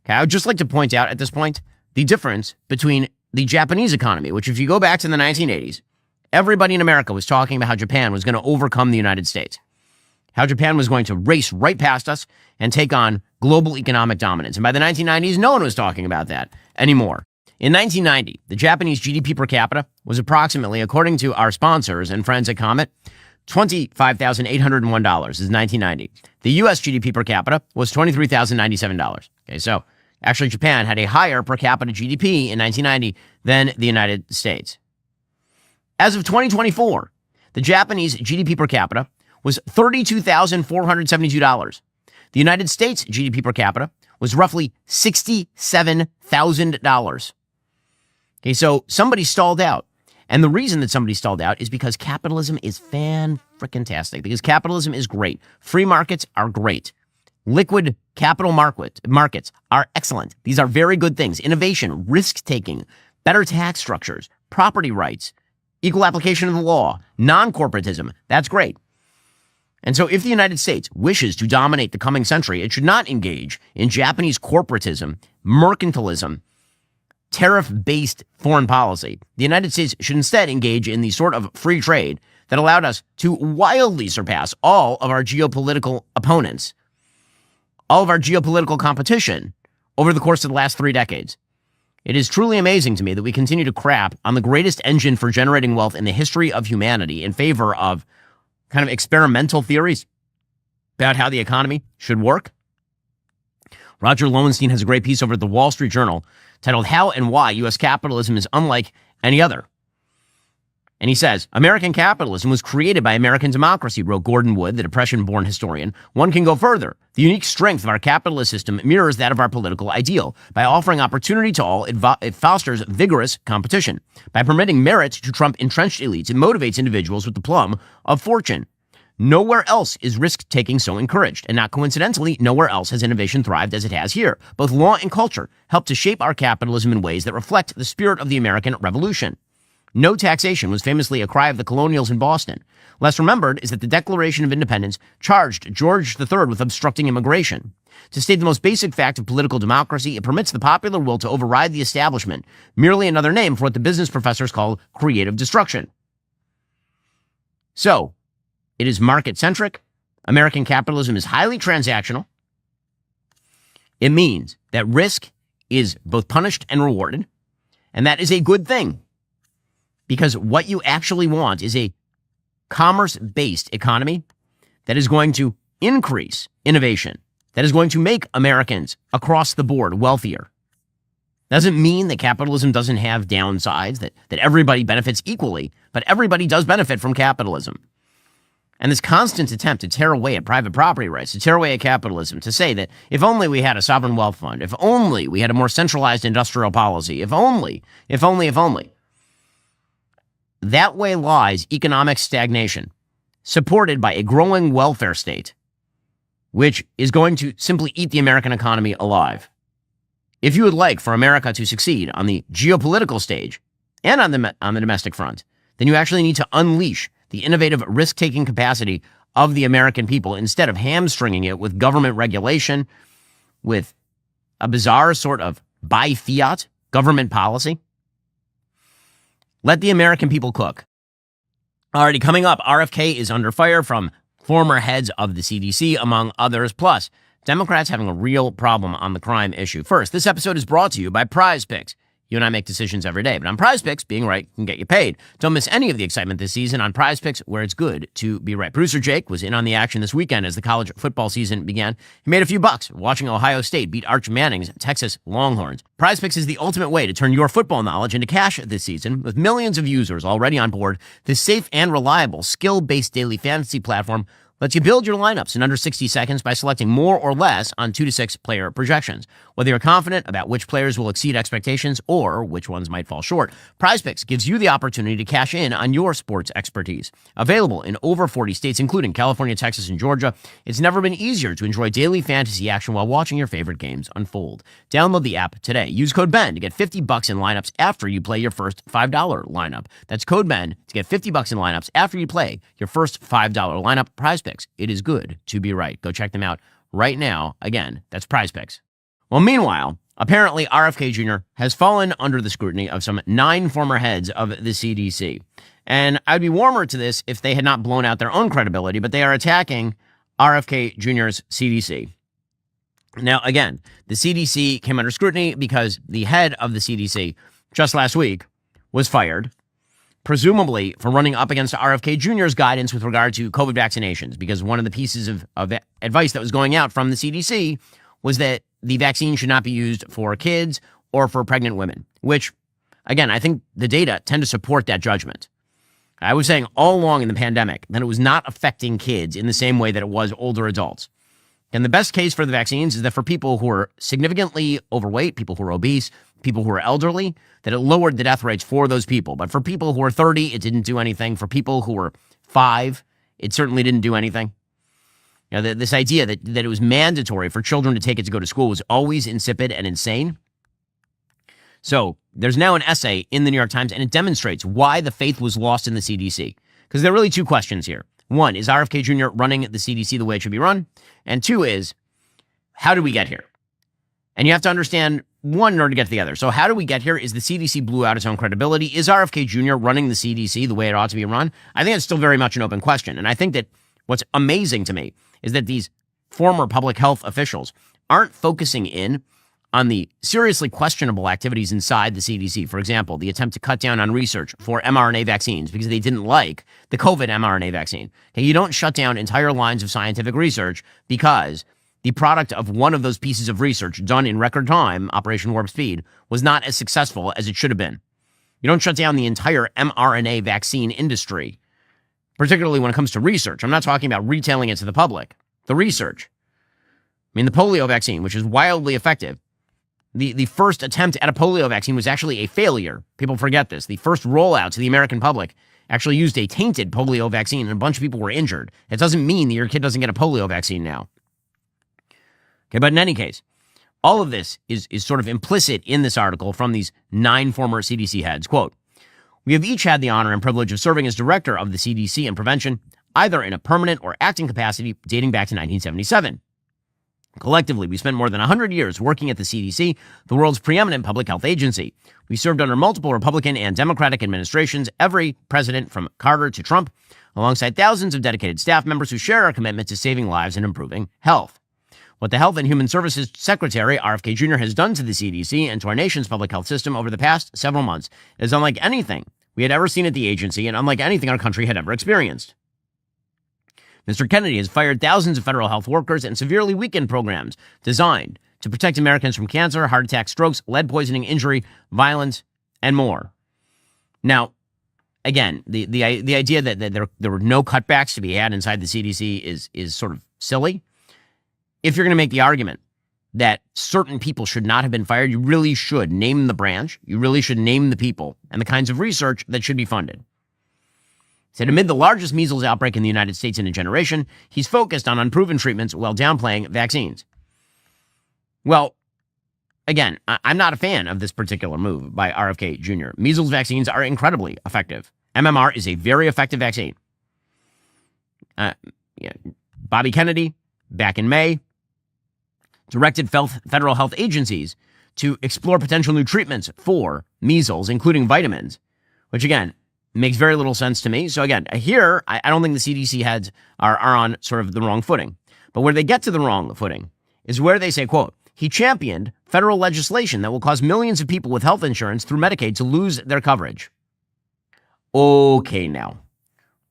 Okay, I would just like to point out at this point the difference between the Japanese economy, which if you go back to the 1980s, everybody in America was talking about how Japan was going to overcome the United States, how Japan was going to race right past us and take on global economic dominance. And by the 1990s, no one was talking about that anymore. In 1990, the Japanese GDP per capita was approximately, according to our sponsors and friends at Comet, $25,801 is 1990. The U.S. GDP per capita was $23,097. Okay, so actually Japan had a higher per capita GDP in 1990 than the United States. As of 2024, the Japanese GDP per capita was $32,472. The United States GDP per capita was roughly $67,000. Okay, so somebody stalled out. And the reason that somebody stalled out is because capitalism is fan-frickin-tastic, because capitalism is great. Free markets are great. Liquid capital markets are excellent. These are very good things. Innovation, risk-taking, better tax structures, property rights, equal application of the law, non-corporatism. That's great. And so if the United States wishes to dominate the coming century, it should not engage in Japanese corporatism, mercantilism, tariff-based foreign policy. The United States should instead engage in the sort of free trade that allowed us to wildly surpass all of our geopolitical opponents, all of our geopolitical competition over the course of the last 3 decades. It is truly amazing to me that we continue to crap on the greatest engine for generating wealth in the history of humanity in favor of kind of experimental theories about how the economy should work. Roger Lowenstein has a great piece over at the Wall Street Journal titled How and Why U.S. Capitalism is Unlike Any Other. And he says, American capitalism was created by American democracy, wrote Gordon Wood, the Depression-born historian. One can go further. The unique strength of our capitalist system mirrors that of our political ideal. By offering opportunity to all, it fosters vigorous competition. By permitting merit to trump entrenched elites, it motivates individuals with the plum of fortune. Nowhere else is risk-taking so encouraged, and not coincidentally, nowhere else has innovation thrived as it has here. Both law and culture help to shape our capitalism in ways that reflect the spirit of the American Revolution. No taxation was famously a cry of the colonials in Boston. Less remembered is that the Declaration of Independence charged George III with obstructing immigration. To state the most basic fact of political democracy, it permits the popular will to override the establishment, merely another name for what the business professors call creative destruction. So, it is market-centric. American capitalism is highly transactional. It means that risk is both punished and rewarded, and that is a good thing. Because what you actually want is a commerce-based economy that is going to increase innovation, that is going to make Americans across the board wealthier. Doesn't mean that capitalism doesn't have downsides, that everybody benefits equally, but everybody does benefit from capitalism. And this constant attempt to tear away at private property rights, to tear away at capitalism, to say that if only we had a sovereign wealth fund, if only we had a more centralized industrial policy, if only. That way lies economic stagnation, supported by a growing welfare state, which is going to simply eat the American economy alive. If you would like for America to succeed on the geopolitical stage and on the domestic front, then you actually need to unleash the innovative risk-taking capacity of the American people instead of hamstringing it with government regulation, with a bizarre sort of buy fiat government policy. Let the American people cook. Alrighty, coming up, RFK is under fire from former heads of the CDC, among others. Plus, Democrats having a real problem on the crime issue. First, this episode is brought to you by Prize Picks. You and I make decisions every day, but on Prize Picks, being right can get you paid. Don't miss any of the excitement this season on Prize Picks, where it's good to be right. Producer Jake was in on the action this weekend as the college football season began. He made a few bucks watching Ohio State beat Arch Manning's Texas Longhorns. Prize Picks is the ultimate way to turn your football knowledge into cash this season. With millions of users already on board, this safe and reliable skill-based daily fantasy platform lets you build your lineups in under 60 seconds by selecting more or less on 2 to 6 player projections. Whether you're confident about which players will exceed expectations or which ones might fall short, PrizePicks gives you the opportunity to cash in on your sports expertise. Available in over 40 states, including California, Texas, and Georgia, it's never been easier to enjoy daily fantasy action while watching your favorite games unfold. Download the app today. Use code BEN to get $50 in lineups after you play your first $5 lineup. That's code BEN to get $50 in lineups after you play your first $5 lineup. PrizePicks. It is good to be right. Go check them out right now. Again, that's PrizePicks. Well, meanwhile, apparently RFK Jr. has fallen under the scrutiny of some 9 former heads of the CDC. And I'd be warmer to this if they had not blown out their own credibility, but they are attacking RFK Jr.'s CDC. Now, again, the CDC came under scrutiny because the head of the CDC just last week was fired, presumably for running up against RFK Jr.'s guidance with regard to COVID vaccinations, because one of the pieces of advice that was going out from the CDC was that the vaccine should not be used for kids or for pregnant women, which, again, I think the data tend to support that judgment. I was saying all along in the pandemic that it was not affecting kids in the same way that it was older adults. And the best case for the vaccines is that for people who are significantly overweight, people who are obese, people who are elderly, that it lowered the death rates for those people. But for people who are 30, it didn't do anything. For people who were 5, it certainly didn't do anything. You know, this idea that it was mandatory for children to take it to go to school was always insipid and insane. So there's now an essay in the New York Times, and it demonstrates why the faith was lost in the CDC. Because there are really 2 questions here. One, is RFK Jr. running the CDC the way it should be run? And two is, how did we get here? And you have to understand one in order to get to the other. So how do we get here? Is the CDC blew out its own credibility? Is RFK Jr. running the CDC the way it ought to be run? I think it's still very much an open question. And I think that what's amazing to me is that these former public health officials aren't focusing in on the seriously questionable activities inside the CDC. For example, the attempt to cut down on research for mRNA vaccines because they didn't like the COVID mRNA vaccine. Okay, you don't shut down entire lines of scientific research because the product of one of those pieces of research done in record time, Operation Warp Speed, was not as successful as it should have been. You don't shut down the entire mRNA vaccine industry, particularly when it comes to research. I'm not talking about retailing it to the public. The research. I mean, the polio vaccine, which is wildly effective. The first attempt at a polio vaccine was actually a failure. People forget this. The first rollout to the American public actually used a tainted polio vaccine, and a bunch of people were injured. It doesn't mean that your kid doesn't get a polio vaccine now. Okay, but in any case, all of this is sort of implicit in this article from these 9 former CDC heads. Quote, "We have each had the honor and privilege of serving as director of the CDC and prevention, either in a permanent or acting capacity dating back to 1977. Collectively, we spent more than 100 years working at the CDC, the world's preeminent public health agency. We served under multiple Republican and Democratic administrations, every president from Carter to Trump, alongside thousands of dedicated staff members who share our commitment to saving lives and improving health. What the Health and Human Services Secretary, RFK Jr., has done to the CDC and to our nation's public health system over the past several months is unlike anything we had ever seen at the agency and unlike anything our country had ever experienced. Mr. Kennedy has fired thousands of federal health workers and severely weakened programs designed to protect Americans from cancer, heart attacks, strokes, lead poisoning, injury, violence, and more." Now, again, the idea that there were no cutbacks to be had inside the CDC is sort of silly. If you're going to make the argument that certain people should not have been fired, you really should name the branch. You really should name the people and the kinds of research that should be funded. He said, amid the largest measles outbreak in the United States in a generation, he's focused on unproven treatments while downplaying vaccines. Well, again, I'm not a fan of this particular move by RFK Jr. Measles vaccines are incredibly effective. MMR is a very effective vaccine. Bobby Kennedy, back in May, directed federal health agencies to explore potential new treatments for measles, including vitamins, which, again, makes very little sense to me. So, again, here, I don't think the CDC heads are on sort of the wrong footing. But where they get to the wrong footing is where they say, quote, "He championed federal legislation that will cause millions of people with health insurance through Medicaid to lose their coverage." Okay, now.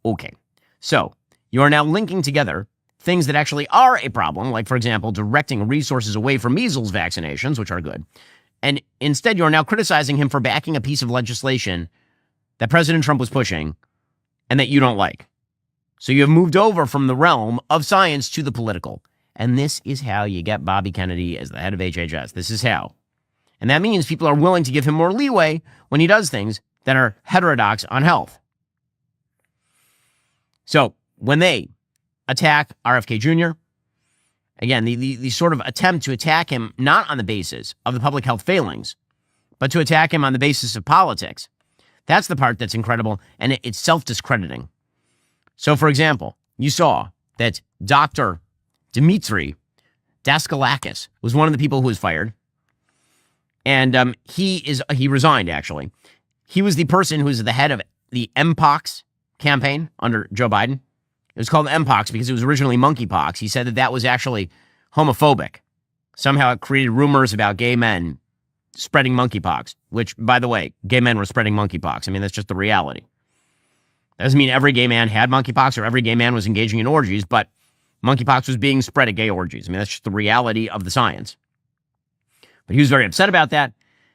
Okay. So, you are now linking together things that actually are a problem, like, for example, directing resources away from measles vaccinations, which are good. And instead, you are now criticizing him for backing a piece of legislation that President Trump was pushing and that you don't like. So you have moved over from the realm of science to the political. And this is how you get Bobby Kennedy as the head of HHS. This is how. And that means people are willing to give him more leeway when he does things that are heterodox on health. So when they attack RFK Jr., again, the sort of attempt to attack him not on the basis of the public health failings, but to attack him on the basis of politics, that's the part that's incredible, and it's self-discrediting. So, for example, you saw that Dr. Dmitry Daskalakis was one of the people who was fired, and he resigned, actually. He was the person who was the head of the Mpox campaign under Joe Biden. It was called Mpox because it was originally monkeypox. He said that was actually homophobic. Somehow it created rumors about gay men spreading monkeypox, which, by the way, gay men were spreading monkeypox. I mean, that's just the reality. That doesn't mean every gay man had monkeypox or every gay man was engaging in orgies, but monkeypox was being spread at gay orgies. I mean, that's just the reality of the science. But he was very upset about that.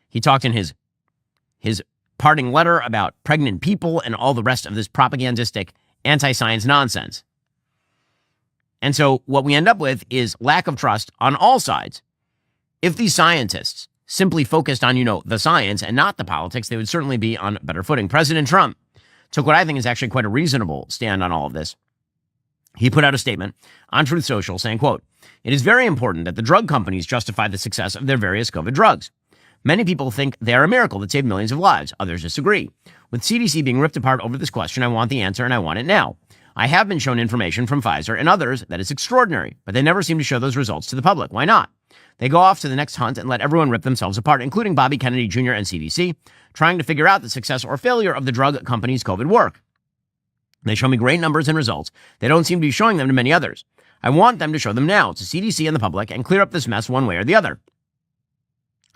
He talked in his parting letter about pregnant people and all the rest of this propagandistic anti-science nonsense. And so what we end up with is lack of trust on all sides. If these scientists simply focused on, the science and not the politics, they would certainly be on better footing. President Trump took what I think is actually quite a reasonable stand on all of this. He put out a statement on Truth Social saying, quote, "It is very important that the drug companies justify the success of their various COVID drugs. Many people think they are a miracle that saved millions of lives. Others disagree. With CDC being ripped apart over this question, I want the answer and I want it now. I have been shown information from Pfizer and others that is extraordinary, but they never seem to show those results to the public. Why not? They go off to the next hunt and let everyone rip themselves apart, including Bobby Kennedy Jr. and CDC, trying to figure out the success or failure of the drug company's COVID work. They show me great numbers and results. They don't seem to be showing them to many others. I want them to show them now to CDC and the public and clear up this mess one way or the other.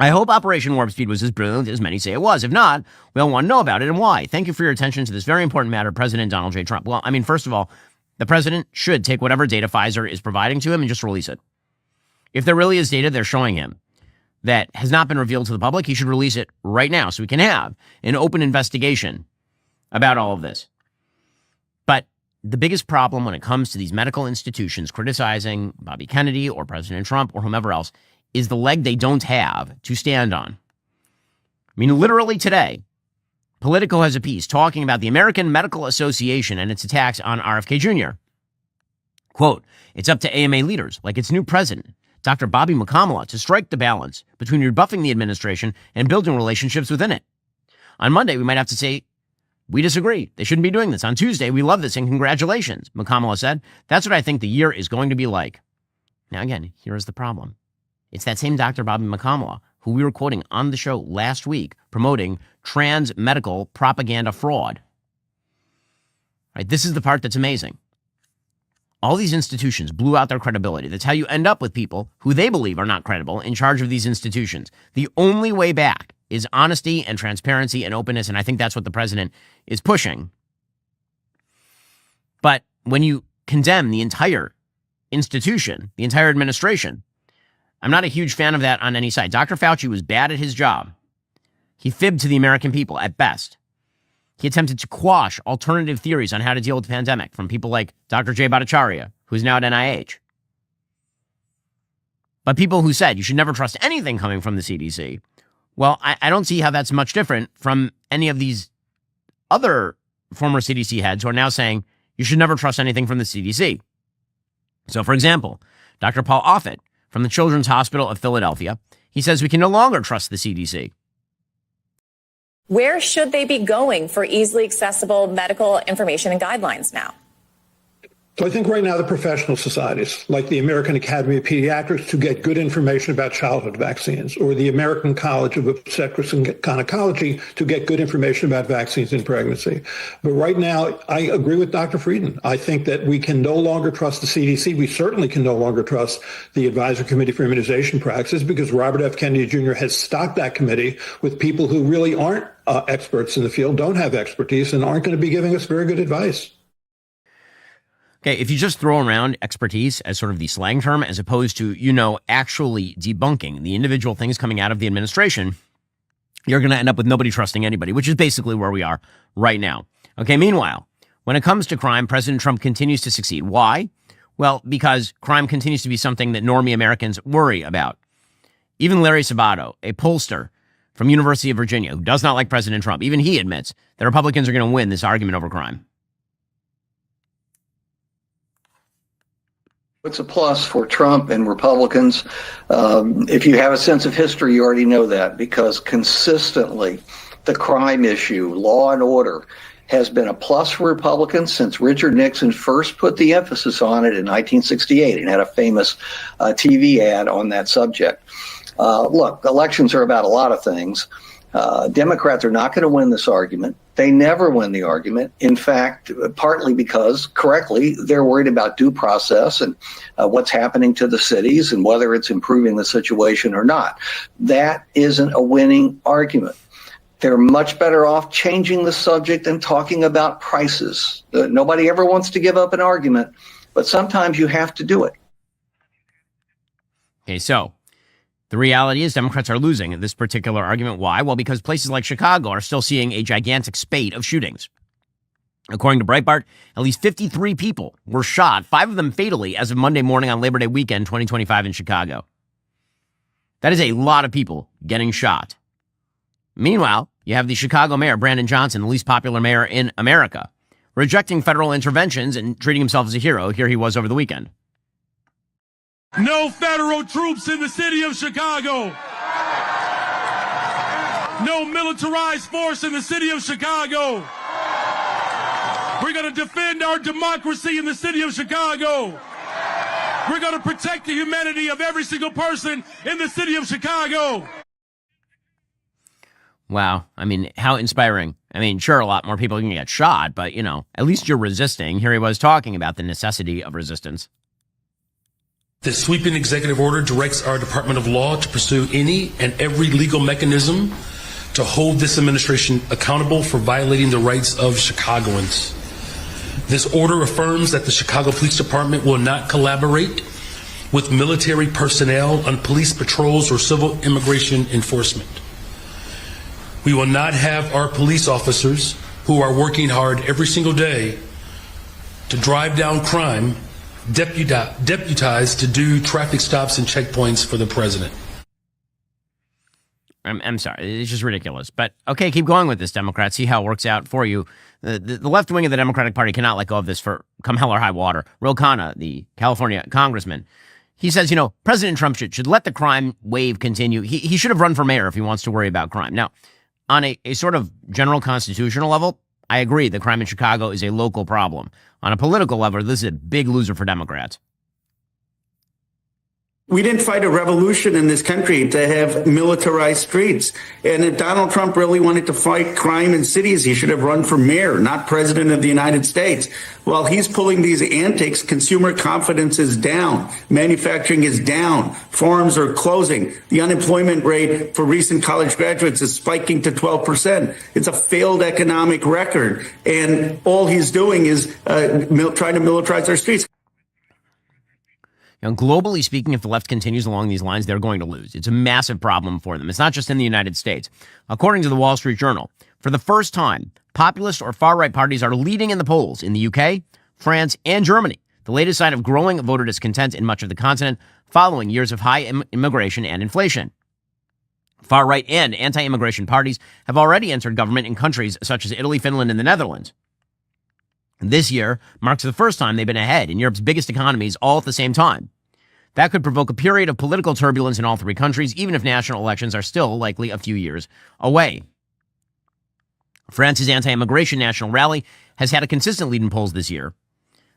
I hope Operation Warp Speed was as brilliant as many say it was. If not, we'll want to know about it and why. Thank you for your attention to this very important matter, President Donald J. Trump. Well, I mean, first of all, the president should take whatever data Pfizer is providing to him and just release it. If there really is data they're showing him that has not been revealed to the public, he should release it right now so we can have an open investigation about all of this. But the biggest problem when it comes to these medical institutions criticizing Bobby Kennedy or President Trump or whomever else is the leg they don't have to stand on. I mean, literally today, Politico has a piece talking about the American Medical Association and its attacks on RFK Jr. Quote, it's up to AMA leaders, like its new president, Dr. Bobby McCamala, to strike the balance between rebuffing the administration and building relationships within it. On Monday, we might have to say, we disagree. They shouldn't be doing this. On Tuesday, we love this and congratulations, McCamala said. That's what I think the year is going to be like. Now, again, here is the problem. It's that same Dr. Bobby McCamala who we were quoting on the show last week promoting trans medical propaganda fraud. Right, this is the part that's amazing. All these institutions blew out their credibility. That's how you end up with people who they believe are not credible in charge of these institutions. The only way back is honesty and transparency and openness, and I think that's what the president is pushing. But when you condemn the entire institution, the entire administration, I'm not a huge fan of that on any side. Dr. Fauci was bad at his job. He fibbed to the American people at best. He attempted to quash alternative theories on how to deal with the pandemic from people like Dr. Jay Bhattacharya, who's now at NIH. But people who said you should never trust anything coming from the CDC, well, I don't see how that's much different from any of these other former CDC heads who are now saying you should never trust anything from the CDC. So, for example, Dr. Paul Offit from the Children's Hospital of Philadelphia, he says we can no longer trust the CDC. Where should they be going for easily accessible medical information and guidelines now? So I think right now the professional societies, like the American Academy of Pediatrics, to get good information about childhood vaccines, or the American College of Obstetrics and Gynecology to get good information about vaccines in pregnancy. But right now, I agree with Dr. Frieden. I think that we can no longer trust the CDC. We certainly can no longer trust the Advisory Committee for Immunization Practices because Robert F. Kennedy Jr. has stocked that committee with people who really aren't experts in the field, don't have expertise, and aren't going to be giving us very good advice. Okay, if you just throw around expertise as sort of the slang term, as opposed to, actually debunking the individual things coming out of the administration, you're going to end up with nobody trusting anybody, which is basically where we are right now. Okay, meanwhile, when it comes to crime, President Trump continues to succeed. Why? Well, because crime continues to be something that normie Americans worry about. Even Larry Sabato, a pollster from University of Virginia, who does not like President Trump, even he admits that Republicans are going to win this argument over crime. It's a plus for Trump and Republicans. If you have a sense of history, you already know that because consistently the crime issue, law and order, has been a plus for Republicans since Richard Nixon first put the emphasis on it in 1968 and had a famous TV ad on that subject. Look, elections are about a lot of things. Democrats are not going to win this argument. They never win the argument. In fact, partly because, correctly, they're worried about due process and what's happening to the cities and whether it's improving the situation or not. That isn't a winning argument. They're much better off changing the subject and talking about prices. Nobody ever wants to give up an argument, but sometimes you have to do it. Okay, so the reality is Democrats are losing this particular argument. Why? Well, because places like Chicago are still seeing a gigantic spate of shootings. According to Breitbart, at least 53 people were shot, 5 of them fatally, as of Monday morning on Labor Day weekend, 2025 in Chicago. That is a lot of people getting shot. Meanwhile, you have the Chicago mayor, Brandon Johnson, the least popular mayor in America, rejecting federal interventions and treating himself as a hero. Here he was over the weekend. No federal troops in the city of Chicago. No militarized force in the city of Chicago. We're going to defend our democracy in the city of Chicago. We're going to protect the humanity of every single person in the city of Chicago. Wow. I mean, how inspiring. I mean, sure, a lot more people can get shot, but, you know, at least you're resisting. Here he was talking about the necessity of resistance. This sweeping executive order directs our Department of Law to pursue any and every legal mechanism to hold this administration accountable for violating the rights of Chicagoans. This order affirms that the Chicago Police Department will not collaborate with military personnel on police patrols or civil immigration enforcement. We will not have our police officers, who are working hard every single day to drive down crime, deputized to do traffic stops and checkpoints for the president. I'm sorry. It's just ridiculous. But, okay, keep going with this, Democrats. See how it works out for you. The left wing of the Democratic Party cannot let go of this for come hell or high water. Ro Khanna, the California congressman, he says, you know, President Trump should let the crime wave continue. He should have run for mayor if he wants to worry about crime. Now, on a sort of general constitutional level, I agree that crime in Chicago is a local problem. On a political level, this is a big loser for Democrats. We didn't fight a revolution in this country to have militarized streets. And if Donald Trump really wanted to fight crime in cities, he should have run for mayor, not president of the United States. While he's pulling these antics, consumer confidence is down. Manufacturing is down. Farms are closing. The unemployment rate for recent college graduates is spiking to 12%. It's a failed economic record. And all he's doing is trying to militarize our streets. You know, globally speaking, if the left continues along these lines, they're going to lose. It's a massive problem for them. It's not just in the United States. According to the Wall Street Journal, for the first time, populist or far-right parties are leading in the polls in the UK, France, and Germany, the latest sign of growing voter discontent in much of the continent following years of high immigration and inflation. Far-right and anti-immigration parties have already entered government in countries such as Italy, Finland, and the Netherlands. This year marks the first time they've been ahead in Europe's biggest economies all at the same time. That could provoke a period of political turbulence in all three countries, even if national elections are still likely a few years away. France's anti-immigration national rally has had a consistent lead in polls this year.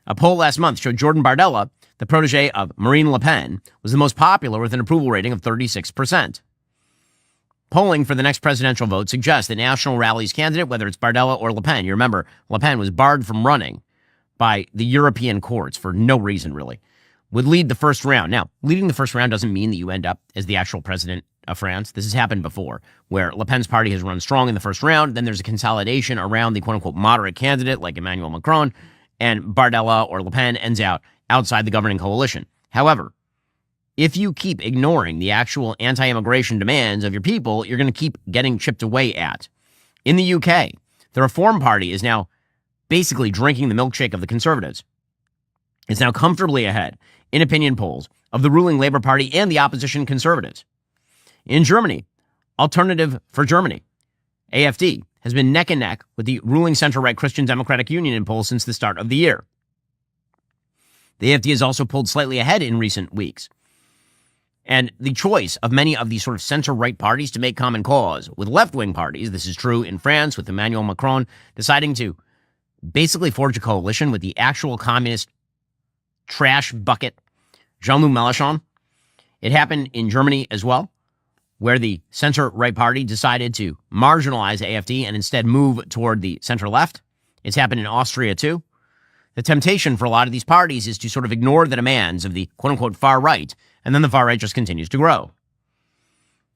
A poll last month showed Jordan Bardella, the protege of Marine Le Pen, was the most popular with an approval rating of 36%. Polling for the next presidential vote suggests that National Rally's candidate, whether it's Bardella or Le Pen, you remember, Le Pen was barred from running by the European courts for no reason, really, would lead the first round. Now, leading the first round doesn't mean that you end up as the actual president of France. This has happened before, where Le Pen's party has run strong in the first round, then there's a consolidation around the quote-unquote moderate candidate like Emmanuel Macron, and Bardella or Le Pen ends out outside the governing coalition. However, if you keep ignoring the actual anti-immigration demands of your people, you're going to keep getting chipped away at. In the UK, the Reform Party is now basically drinking the milkshake of the Conservatives. It's now comfortably ahead in opinion polls of the ruling Labour Party and the opposition Conservatives. In Germany, Alternative for Germany, AfD, has been neck and neck with the ruling center-right Christian Democratic Union in polls since the start of the year. The AfD has also pulled slightly ahead in recent weeks. And the choice of many of these sort of center-right parties to make common cause with left-wing parties, this is true in France with Emmanuel Macron deciding to basically forge a coalition with the actual communist trash bucket Jean-Luc Mélenchon. It happened in Germany as well, where the center-right party decided to marginalize AfD and instead move toward the center-left. It's happened in Austria too. The temptation for a lot of these parties is to sort of ignore the demands of the quote-unquote far-right, and then the far-right just continues to grow.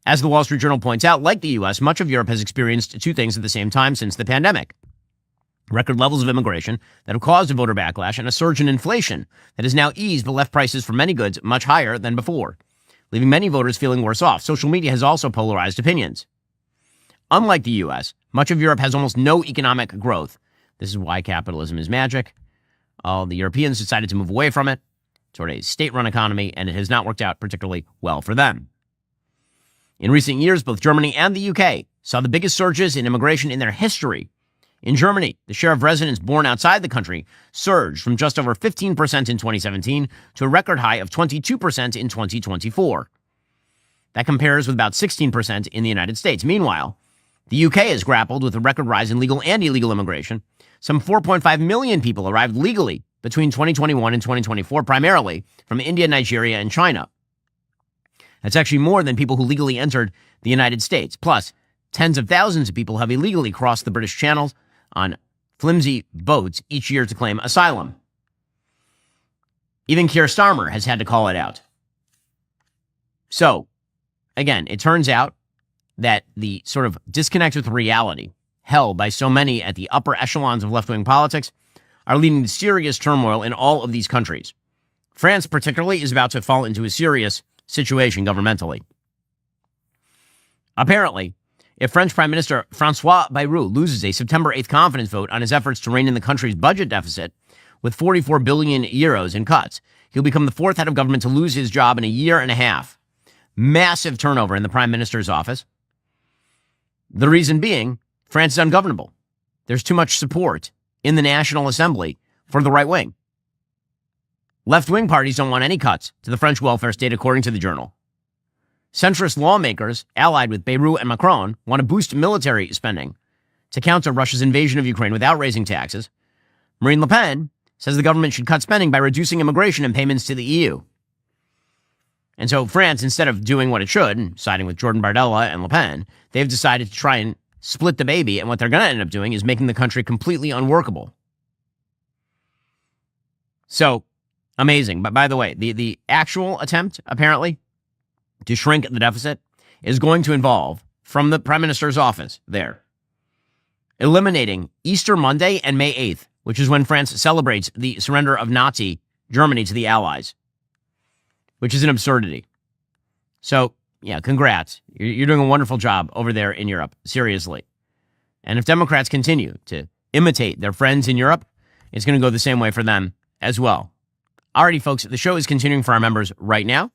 As the Wall Street Journal points out, like the U.S., much of Europe has experienced two things at the same time since the pandemic. Record levels of immigration that have caused a voter backlash and a surge in inflation that has now eased but left prices for many goods much higher than before, leaving many voters feeling worse off. Social media has also polarized opinions. Unlike the U.S., much of Europe has almost no economic growth. This is why capitalism is magic. All the Europeans decided to move away from it toward a state-run economy, and it has not worked out particularly well for them. In recent years, both Germany and the UK saw the biggest surges in immigration in their history. In Germany, the share of residents born outside the country surged from just over 15% in 2017 to a record high of 22% in 2024. That compares with about 16% in the United States. Meanwhile, The UK has grappled with a record rise in legal and illegal immigration. Some 4.5 million people arrived legally between 2021 and 2024, primarily from India, Nigeria, and China. That's actually more than people who legally entered the United States. Plus, tens of thousands of people have illegally crossed the British Channel on flimsy boats each year to claim asylum. Even Keir Starmer has had to call it out. So, again, it turns out that the sort of disconnect with reality held by so many at the upper echelons of left-wing politics are leading to serious turmoil in all of these countries. France, particularly, is about to fall into a serious situation governmentally. Apparently, if French Prime Minister François Bayrou loses a September 8th confidence vote on his efforts to rein in the country's budget deficit with 44 billion euros in cuts, he'll become the fourth head of government to lose his job in a year and a half. Massive turnover in the Prime Minister's office. The reason being, France is ungovernable. There's too much support in the National Assembly for the right wing. Left-wing parties don't want any cuts to the French welfare state, according to the Journal. Centrist lawmakers, allied with Bayrou and Macron, want to boost military spending to counter Russia's invasion of Ukraine without raising taxes. Marine Le Pen says the government should cut spending by reducing immigration and payments to the EU. And so France, instead of doing what it should, siding with Jordan Bardella and Le Pen, they've decided to try and split the baby, and what they're going to end up doing is making the country completely unworkable. So, amazing. But by the way, the actual attempt, apparently, to shrink the deficit is going to involve, from the Prime Minister's office there, eliminating Easter Monday and May 8th, which is when France celebrates the surrender of Nazi Germany to the Allies, which is an absurdity. So, yeah, congrats. You're doing a wonderful job over there in Europe, seriously. And if Democrats continue to imitate their friends in Europe, it's going to go the same way for them as well. Alrighty, folks, the show is continuing for our members right now.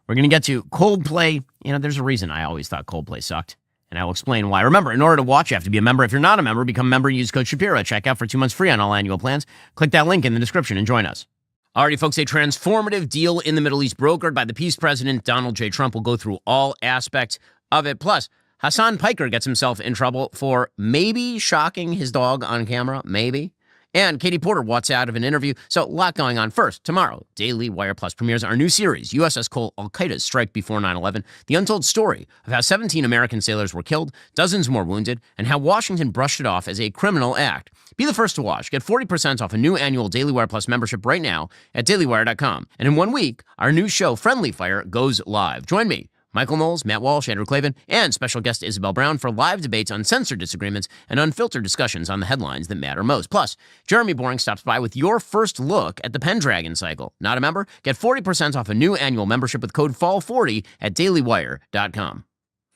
We're going to get to Coldplay. You know, there's a reason I always thought Coldplay sucked, and I will explain why. Remember, in order to watch, you have to be a member. If you're not a member, become a member and use code Shapiro at checkout for 2 months free on all annual plans. Click that link in the description and join us. Alrighty, folks, a transformative deal in the Middle East brokered by the peace president, Donald J. Trump. Will go through all aspects of it. Plus, Hassan Piker gets himself in trouble for maybe shocking his dog on camera, maybe. And Katie Porter wants out of an interview. So a lot going on. First, tomorrow, Daily Wire Plus premieres our new series, USS Cole, Al-Qaeda's Strike Before 9/11, the untold story of how 17 American sailors were killed, dozens more wounded, and how Washington brushed it off as a criminal act. Be the first to watch. Get 40% off a new annual Daily Wire Plus membership right now at dailywire.com. And in 1 week, our new show, Friendly Fire, goes live. Join me, Michael Knowles, Matt Walsh, Andrew Klavan, and special guest Isabel Brown for live debates on censored disagreements and unfiltered discussions on the headlines that matter most. Plus, Jeremy Boring stops by with your first look at the Pendragon cycle. Not a member? Get 40% off a new annual membership with code FALL40 at dailywire.com.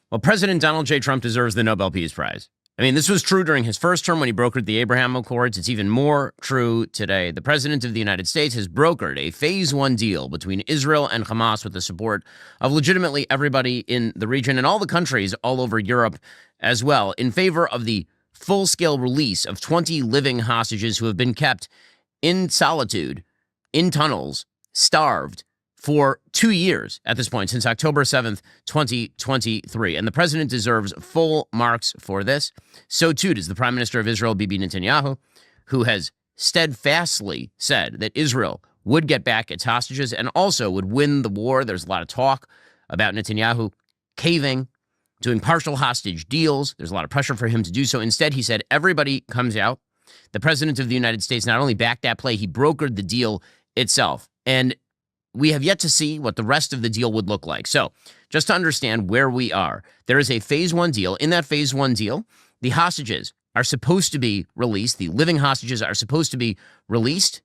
Well, President Donald J. Trump deserves the Nobel Peace Prize. I mean, this was true during his first term when he brokered the Abraham Accords. It's even more true today. The President of the United States has brokered a Phase 1 deal between Israel and Hamas with the support of legitimately everybody in the region and all the countries all over Europe as well, in favor of the full-scale release of 20 living hostages who have been kept in solitude, in tunnels, starved, for 2 years at this point, since October 7th, 2023. And the president deserves full marks for this. So too does the Prime Minister of Israel, Bibi Netanyahu, who has steadfastly said that Israel would get back its hostages and also would win the war. There's a lot of talk about Netanyahu caving, doing partial hostage deals. There's a lot of pressure for him to do so. Instead, he said, everybody comes out. The president of the United States not only backed that play, he brokered the deal itself. And we have yet to see what the rest of the deal would look like. So just to understand where we are, there is a Phase 1 deal. In that Phase 1 deal, the hostages are supposed to be released. The living hostages are supposed to be released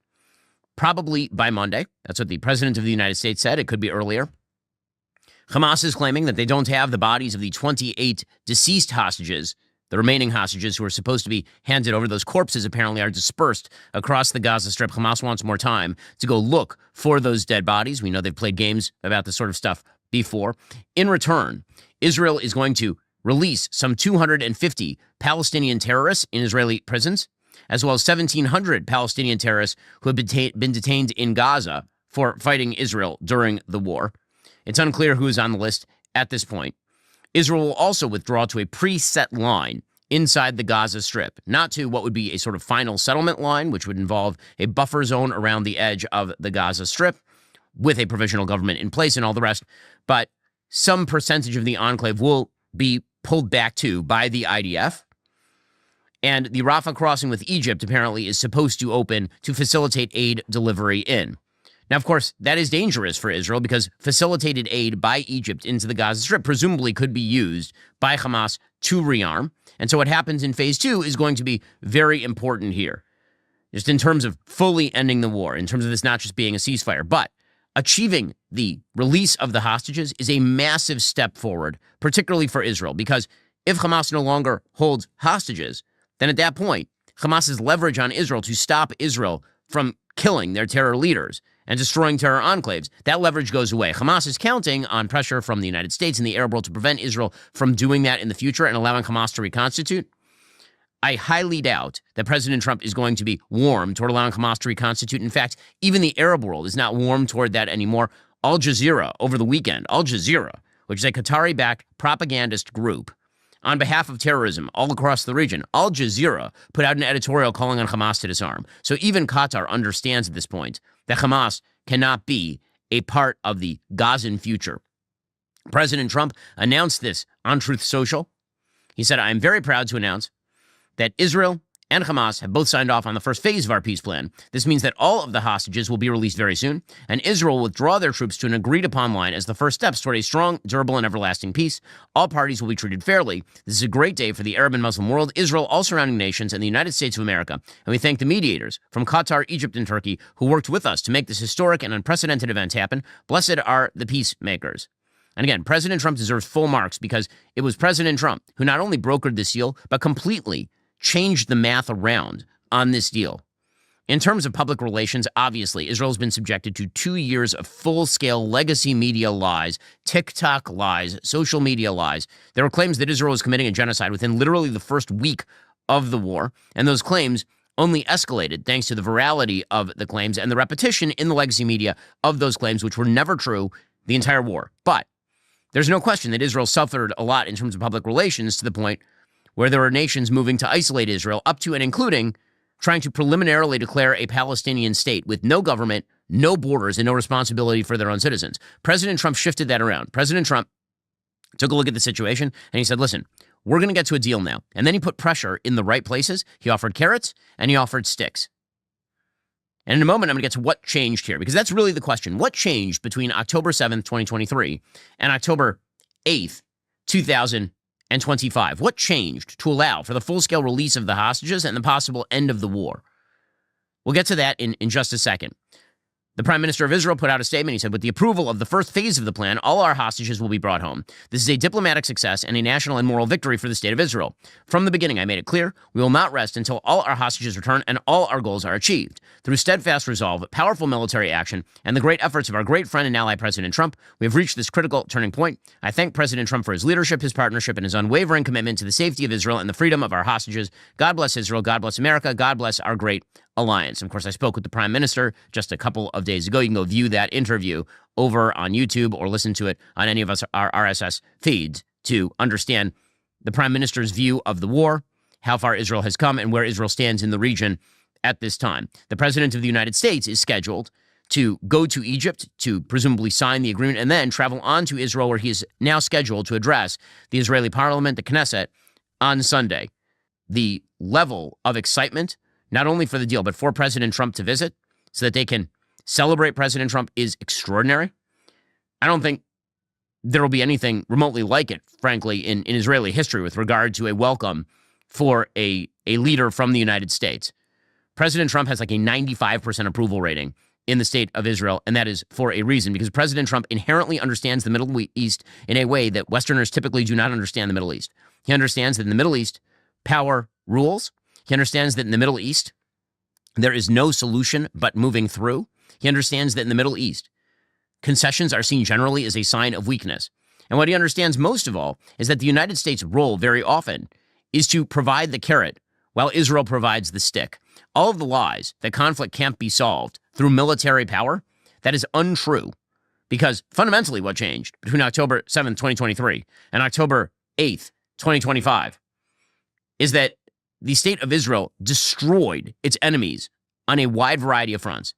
probably by Monday. That's what the president of the United States said. It could be earlier. Hamas is claiming that they don't have the bodies of the 28 deceased hostages, the remaining hostages who are supposed to be handed over. Those corpses apparently are dispersed across the Gaza Strip. Hamas wants more time to go look for those dead bodies. We know they've played games about this sort of stuff before. In return, Israel is going to release some 250 Palestinian terrorists in Israeli prisons, as well as 1,700 Palestinian terrorists who have been detained in Gaza for fighting Israel during the war. It's unclear who is on the list at this point. Israel will also withdraw to a preset line inside the Gaza Strip, not to what would be a sort of final settlement line, which would involve a buffer zone around the edge of the Gaza Strip with a provisional government in place and all the rest, but some percentage of the enclave will be pulled back to by the IDF. And the Rafah crossing with Egypt apparently is supposed to open to facilitate aid delivery in. Now, of course, that is dangerous for Israel because facilitated aid by Egypt into the Gaza Strip presumably could be used by Hamas to rearm. And so what happens in phase 2 is going to be very important here, just in terms of fully ending the war, in terms of this not just being a ceasefire. But achieving the release of the hostages is a massive step forward, particularly for Israel, because if Hamas no longer holds hostages, then at that point, Hamas's leverage on Israel to stop Israel from killing their terror leaders and destroying terror enclaves, that leverage goes away. Hamas is counting on pressure from the United States and the Arab world to prevent Israel from doing that in the future and allowing Hamas to reconstitute. I highly doubt that President Trump is going to be warm toward allowing Hamas to reconstitute. In fact, even the Arab world is not warm toward that anymore. Al Jazeera, over the weekend, Al Jazeera, which is a Qatari-backed propagandist group on behalf of terrorism all across the region, Al Jazeera put out an editorial calling on Hamas to disarm. So even Qatar understands at this point that Hamas cannot be a part of the Gazan future. President Trump announced this on Truth Social. He said, "I am very proud to announce that Israel and Hamas have both signed off on the first phase of our peace plan. This means that all of the hostages will be released very soon, and Israel will withdraw their troops to an agreed-upon line as the first steps toward a strong, durable, and everlasting peace. All parties will be treated fairly. This is a great day for the Arab and Muslim world, Israel, all surrounding nations, and the United States of America. And we thank the mediators from Qatar, Egypt, and Turkey who worked with us to make this historic and unprecedented event happen. Blessed are the peacemakers." And again, President Trump deserves full marks because it was President Trump who not only brokered this deal, but completely changed the math around on this deal. In terms of public relations, obviously, Israel's been subjected to 2 years of full-scale legacy media lies, TikTok lies, social media lies. There were claims that Israel was committing a genocide within literally the first week of the war, and those claims only escalated thanks to the virality of the claims and the repetition in the legacy media of those claims, which were never true the entire war. But there's no question that Israel suffered a lot in terms of public relations to the point where there are nations moving to isolate Israel, up to and including trying to preliminarily declare a Palestinian state with no government, no borders, and no responsibility for their own citizens. President Trump shifted that around. President Trump took a look at the situation, and he said, listen, we're going to get to a deal now. And then he put pressure in the right places. He offered carrots, and he offered sticks. And in a moment, I'm going to get to what changed here, because that's really the question. What changed between October 7th, 2023, and October 8th, 2025? What changed to allow for the full-scale release of the hostages and the possible end of the war? We'll get to that in just a second. The Prime Minister of Israel put out a statement. He said, with the approval of the first phase of the plan, all our hostages will be brought home. This is a diplomatic success and a national and moral victory for the state of Israel. From the beginning, I made it clear, we will not rest until all our hostages return and all our goals are achieved. Through steadfast resolve, powerful military action, and the great efforts of our great friend and ally, President Trump, we have reached this critical turning point. I thank President Trump for his leadership, his partnership, and his unwavering commitment to the safety of Israel and the freedom of our hostages. God bless Israel. God bless America. God bless our great alliance. Of course, I spoke with the Prime Minister just a couple of days ago. You can go view that interview over on YouTube or listen to it on any of our RSS feeds to understand the Prime Minister's view of the war, how far Israel has come, and where Israel stands in the region at this time. The President of the United States is scheduled to go to Egypt to presumably sign the agreement and then travel on to Israel, where he is now scheduled to address the Israeli parliament, the Knesset, on Sunday. The level of excitement, not only for the deal, but for President Trump to visit so that they can celebrate President Trump, is extraordinary. I don't think there will be anything remotely like it, frankly, in Israeli history with regard to a welcome for a leader from the United States. President Trump has like a 95% approval rating in the state of Israel, and that is for a reason, because President Trump inherently understands the Middle East in a way that Westerners typically do not understand the Middle East. He understands that in the Middle East, power rules. He understands that in the Middle East, there is no solution but moving through. He understands that in the Middle East, concessions are seen generally as a sign of weakness. And what he understands most of all is that the United States' role very often is to provide the carrot while Israel provides the stick. All of the lies that conflict can't be solved through military power, that is untrue. Because fundamentally what changed between October 7th, 2023 and October 8th, 2025 is that the state of Israel destroyed its enemies on a wide variety of fronts.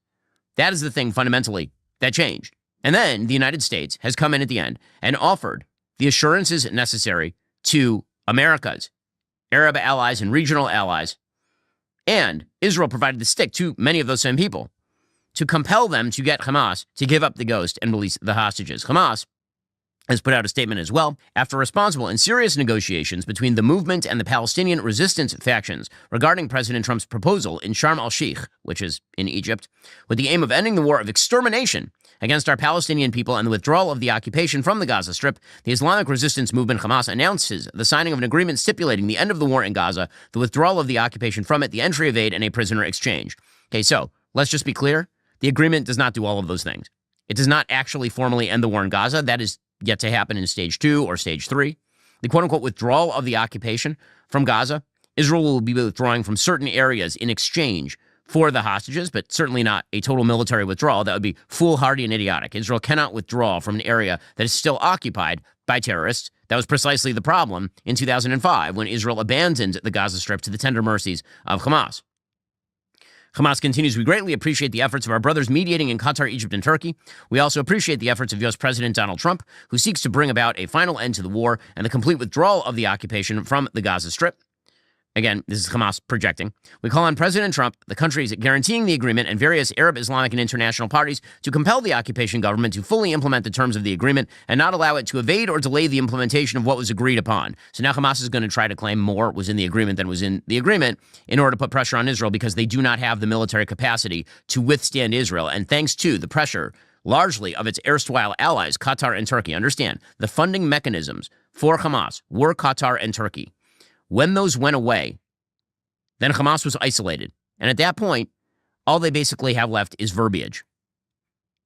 That is the thing fundamentally that changed. And then the United States has come in at the end and offered the assurances necessary to America's Arab allies and regional allies. And Israel provided the stick to many of those same people to compel them to get Hamas to give up the ghost and release the hostages. Hamas has put out a statement as well after responsible and serious negotiations between the movement and the Palestinian resistance factions regarding President Trump's proposal in Sharm el-Sheikh, which is in Egypt, with the aim of ending the war of extermination against our Palestinian people and the withdrawal of the occupation from the Gaza Strip. The Islamic resistance movement Hamas announces the signing of an agreement stipulating the end of the war in Gaza, the withdrawal of the occupation from it, the entry of aid, and a prisoner exchange. Okay, so let's just be clear. The agreement does not do all of those things. It does not actually formally end the war in Gaza. That is yet to happen in stage 2 or stage 3. The quote-unquote withdrawal of the occupation from Gaza, Israel will be withdrawing from certain areas in exchange for the hostages, but certainly not a total military withdrawal. That would be foolhardy and idiotic. Israel cannot withdraw from an area that is still occupied by terrorists. That was precisely the problem in 2005 when Israel abandoned the Gaza Strip to the tender mercies of Hamas. Hamas continues, we greatly appreciate the efforts of our brothers mediating in Qatar, Egypt, and Turkey. We also appreciate the efforts of U.S. President Donald Trump, who seeks to bring about a final end to the war and the complete withdrawal of the occupation from the Gaza Strip. Again, this is Hamas projecting. We call on President Trump, the countries guaranteeing the agreement, and various Arab, Islamic, and international parties to compel the occupation government to fully implement the terms of the agreement and not allow it to evade or delay the implementation of what was agreed upon. So now Hamas is going to try to claim more was in the agreement than was in the agreement in order to put pressure on Israel because they do not have the military capacity to withstand Israel. And thanks to the pressure largely of its erstwhile allies, Qatar and Turkey. Understand, the funding mechanisms for Hamas were Qatar and Turkey. When those went away, then Hamas was isolated. And at that point, all they basically have left is verbiage.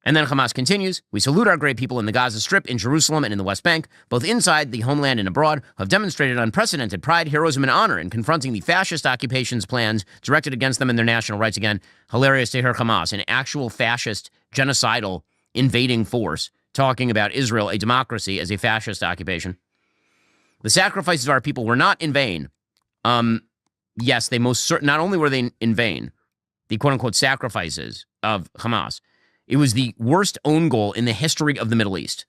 And then Hamas continues, we salute our great people in the Gaza Strip, in Jerusalem, and in the West Bank, both inside the homeland and abroad, who have demonstrated unprecedented pride, heroism, and honor in confronting the fascist occupation's plans directed against them and their national rights. Again, hilarious to hear Hamas, an actual fascist, genocidal, invading force, talking about Israel, a democracy, as a fascist occupation. The sacrifices of our people were not in vain. Yes, they not only were they in vain, the quote-unquote sacrifices of Hamas, it was the worst own goal in the history of the Middle East.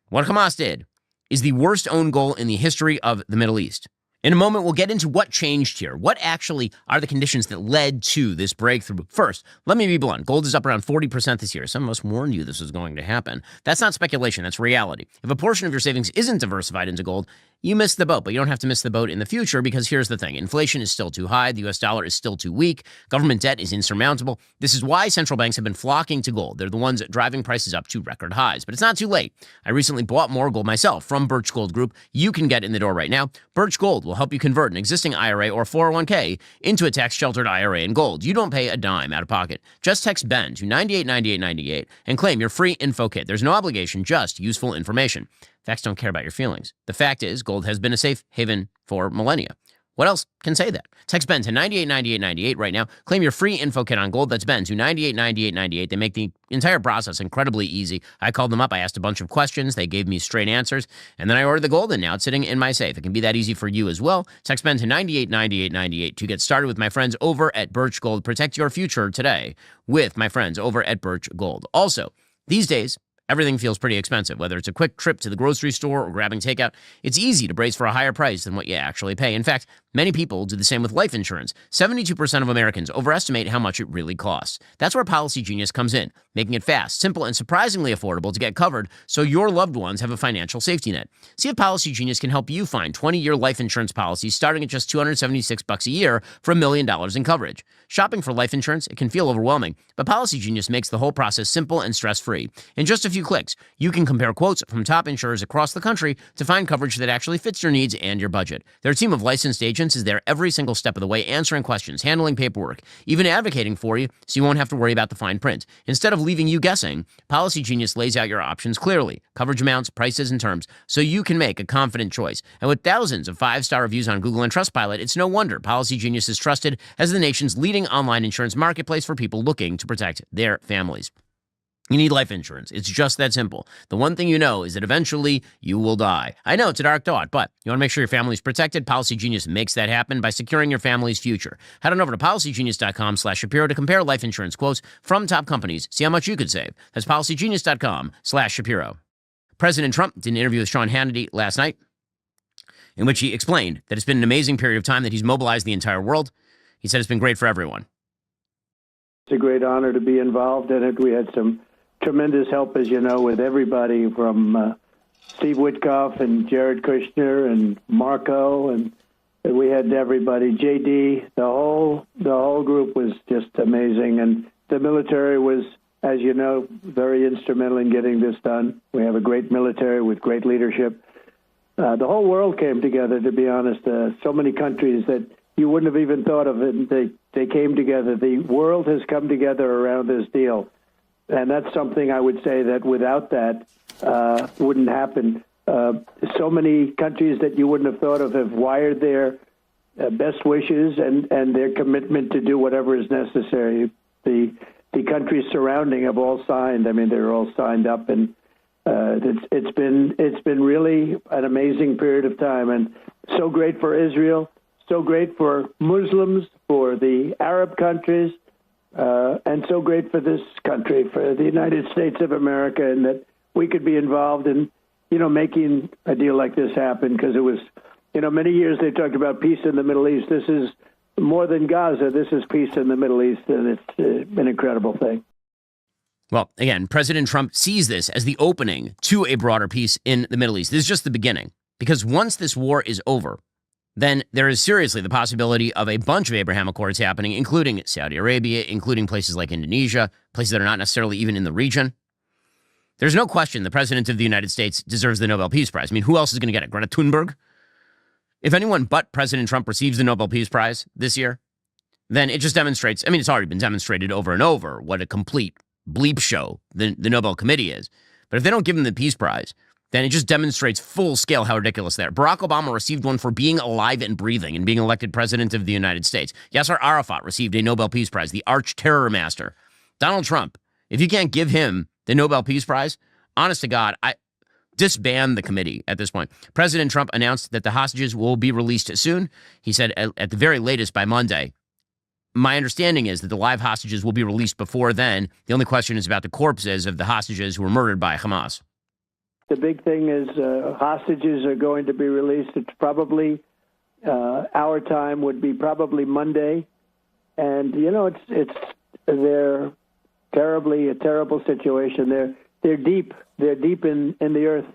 What Hamas did is the worst own goal in the history of the Middle East. In a moment, we'll get into what changed here. What actually are the conditions that led to this breakthrough? First, let me be blunt. Gold is up around 40% this year. Some of us warned you this was going to happen. That's not speculation. That's reality. If a portion of your savings isn't diversified into gold, you missed the boat, but you don't have to miss the boat in the future because here's the thing. Inflation is still too high. The US dollar is still too weak. Government debt is insurmountable. This is why central banks have been flocking to gold. They're the ones driving prices up to record highs, but it's not too late. I recently bought more gold myself from Birch Gold Group. You can get in the door right now. Birch Gold will help you convert an existing IRA or 401k into a tax-sheltered IRA in gold. You don't pay a dime out of pocket. Just text BEN to 989898 and claim your free info kit. There's no obligation, just useful information. Facts don't care about your feelings. The fact is, gold has been a safe haven for millennia. What else can say that? Text BEN to 989898 right now. Claim your free info kit on gold. That's BEN to 989898. They make the entire process incredibly easy. I called them up. I asked a bunch of questions. They gave me straight answers. And then I ordered the gold, and now it's sitting in my safe. It can be that easy for you as well. Text BEN to 989898 to get started with my friends over at Birch Gold. Protect your future today with my friends over at Birch Gold. Also, these days, everything feels pretty expensive, whether it's a quick trip to the grocery store or grabbing takeout. It's easy to brace for a higher price than what you actually pay. In fact, many people do the same with life insurance. 72% of Americans overestimate how much it really costs. That's where Policy Genius comes in, making it fast, simple, and surprisingly affordable to get covered so your loved ones have a financial safety net. See if Policy Genius can help you find 20-year life insurance policies starting at just $276 a year for $1 million in coverage. Shopping for life insurance, it can feel overwhelming, but Policy Genius makes the whole process simple and stress-free. In just a few clicks, you can compare quotes from top insurers across the country to find coverage that actually fits your needs and your budget. Their team of licensed agents is there every single step of the way, answering questions, handling paperwork, even advocating for you so you won't have to worry about the fine print. Instead of leaving you guessing, Policy Genius lays out your options clearly, coverage amounts, prices, and terms, so you can make a confident choice. And with thousands of 5-star reviews on Google and Trustpilot, it's no wonder Policy Genius is trusted as the nation's leading online insurance marketplace for people looking to protect their families. You need life insurance. It's just that simple. The one thing you know is that eventually you will die. I know it's a dark thought, but you want to make sure your family's protected. Policy Genius makes that happen by securing your family's future. Head on over to policygenius.com/Shapiro to compare life insurance quotes from top companies. See how much you could save. That's policygenius.com/Shapiro. President Trump did an interview with Sean Hannity last night in which he explained that it's been an amazing period of time, that he's mobilized the entire world. He said it's been great for everyone. It's a great honor to be involved in it. We had some tremendous help, as you know, with everybody from Steve Witkoff and Jared Kushner and Marco, and we had everybody. JD, the whole group was just amazing, and the military was, as you know, very instrumental in getting this done. We have a great military with great leadership. The whole world came together, to be honest. So many countries that you wouldn't have even thought of it. They came together. The world has come together around this deal. And that's something I would say that without that wouldn't happen. So many countries that you wouldn't have thought of have wired their best wishes and their commitment to do whatever is necessary. The countries surrounding have all signed. I mean, they're all signed up, and it's been really an amazing period of time, and so great for Israel, so great for Muslims, for the Arab countries. And so great for this country, for the United States of America, and that we could be involved in, making a deal like this happen, because it was, many years they talked about peace in the Middle East. This is more than Gaza. This is peace in the Middle East, and it's an incredible thing. Well, again, President Trump sees this as the opening to a broader peace in the Middle East. This is just the beginning, because once this war is over, then there is seriously the possibility of a bunch of Abraham Accords happening, including Saudi Arabia, including places like Indonesia, places that are not necessarily even in the region. There's no question the President of the United States deserves the Nobel Peace Prize. I mean, who else is going to get it? Greta Thunberg? If anyone but President Trump receives the Nobel Peace Prize this year, then it just demonstrates, I mean, it's already been demonstrated over and over what a complete bleep show the Nobel Committee is. But if they don't give him the Peace Prize, then it just demonstrates full scale how ridiculous they are. Barack Obama received one for being alive and breathing and being elected president of the United States. Yasser Arafat received a Nobel Peace Prize, the arch terror master. Donald Trump, if you can't give him the Nobel Peace Prize, honest to God, I disband the committee at this point. President Trump announced that the hostages will be released soon. He said at the very latest by Monday. My understanding is that the live hostages will be released before then. The only question is about the corpses of the hostages who were murdered by Hamas. The big thing is hostages are going to be released. It's probably our time would be probably Monday, and they're a terrible situation. They're deep in the earth,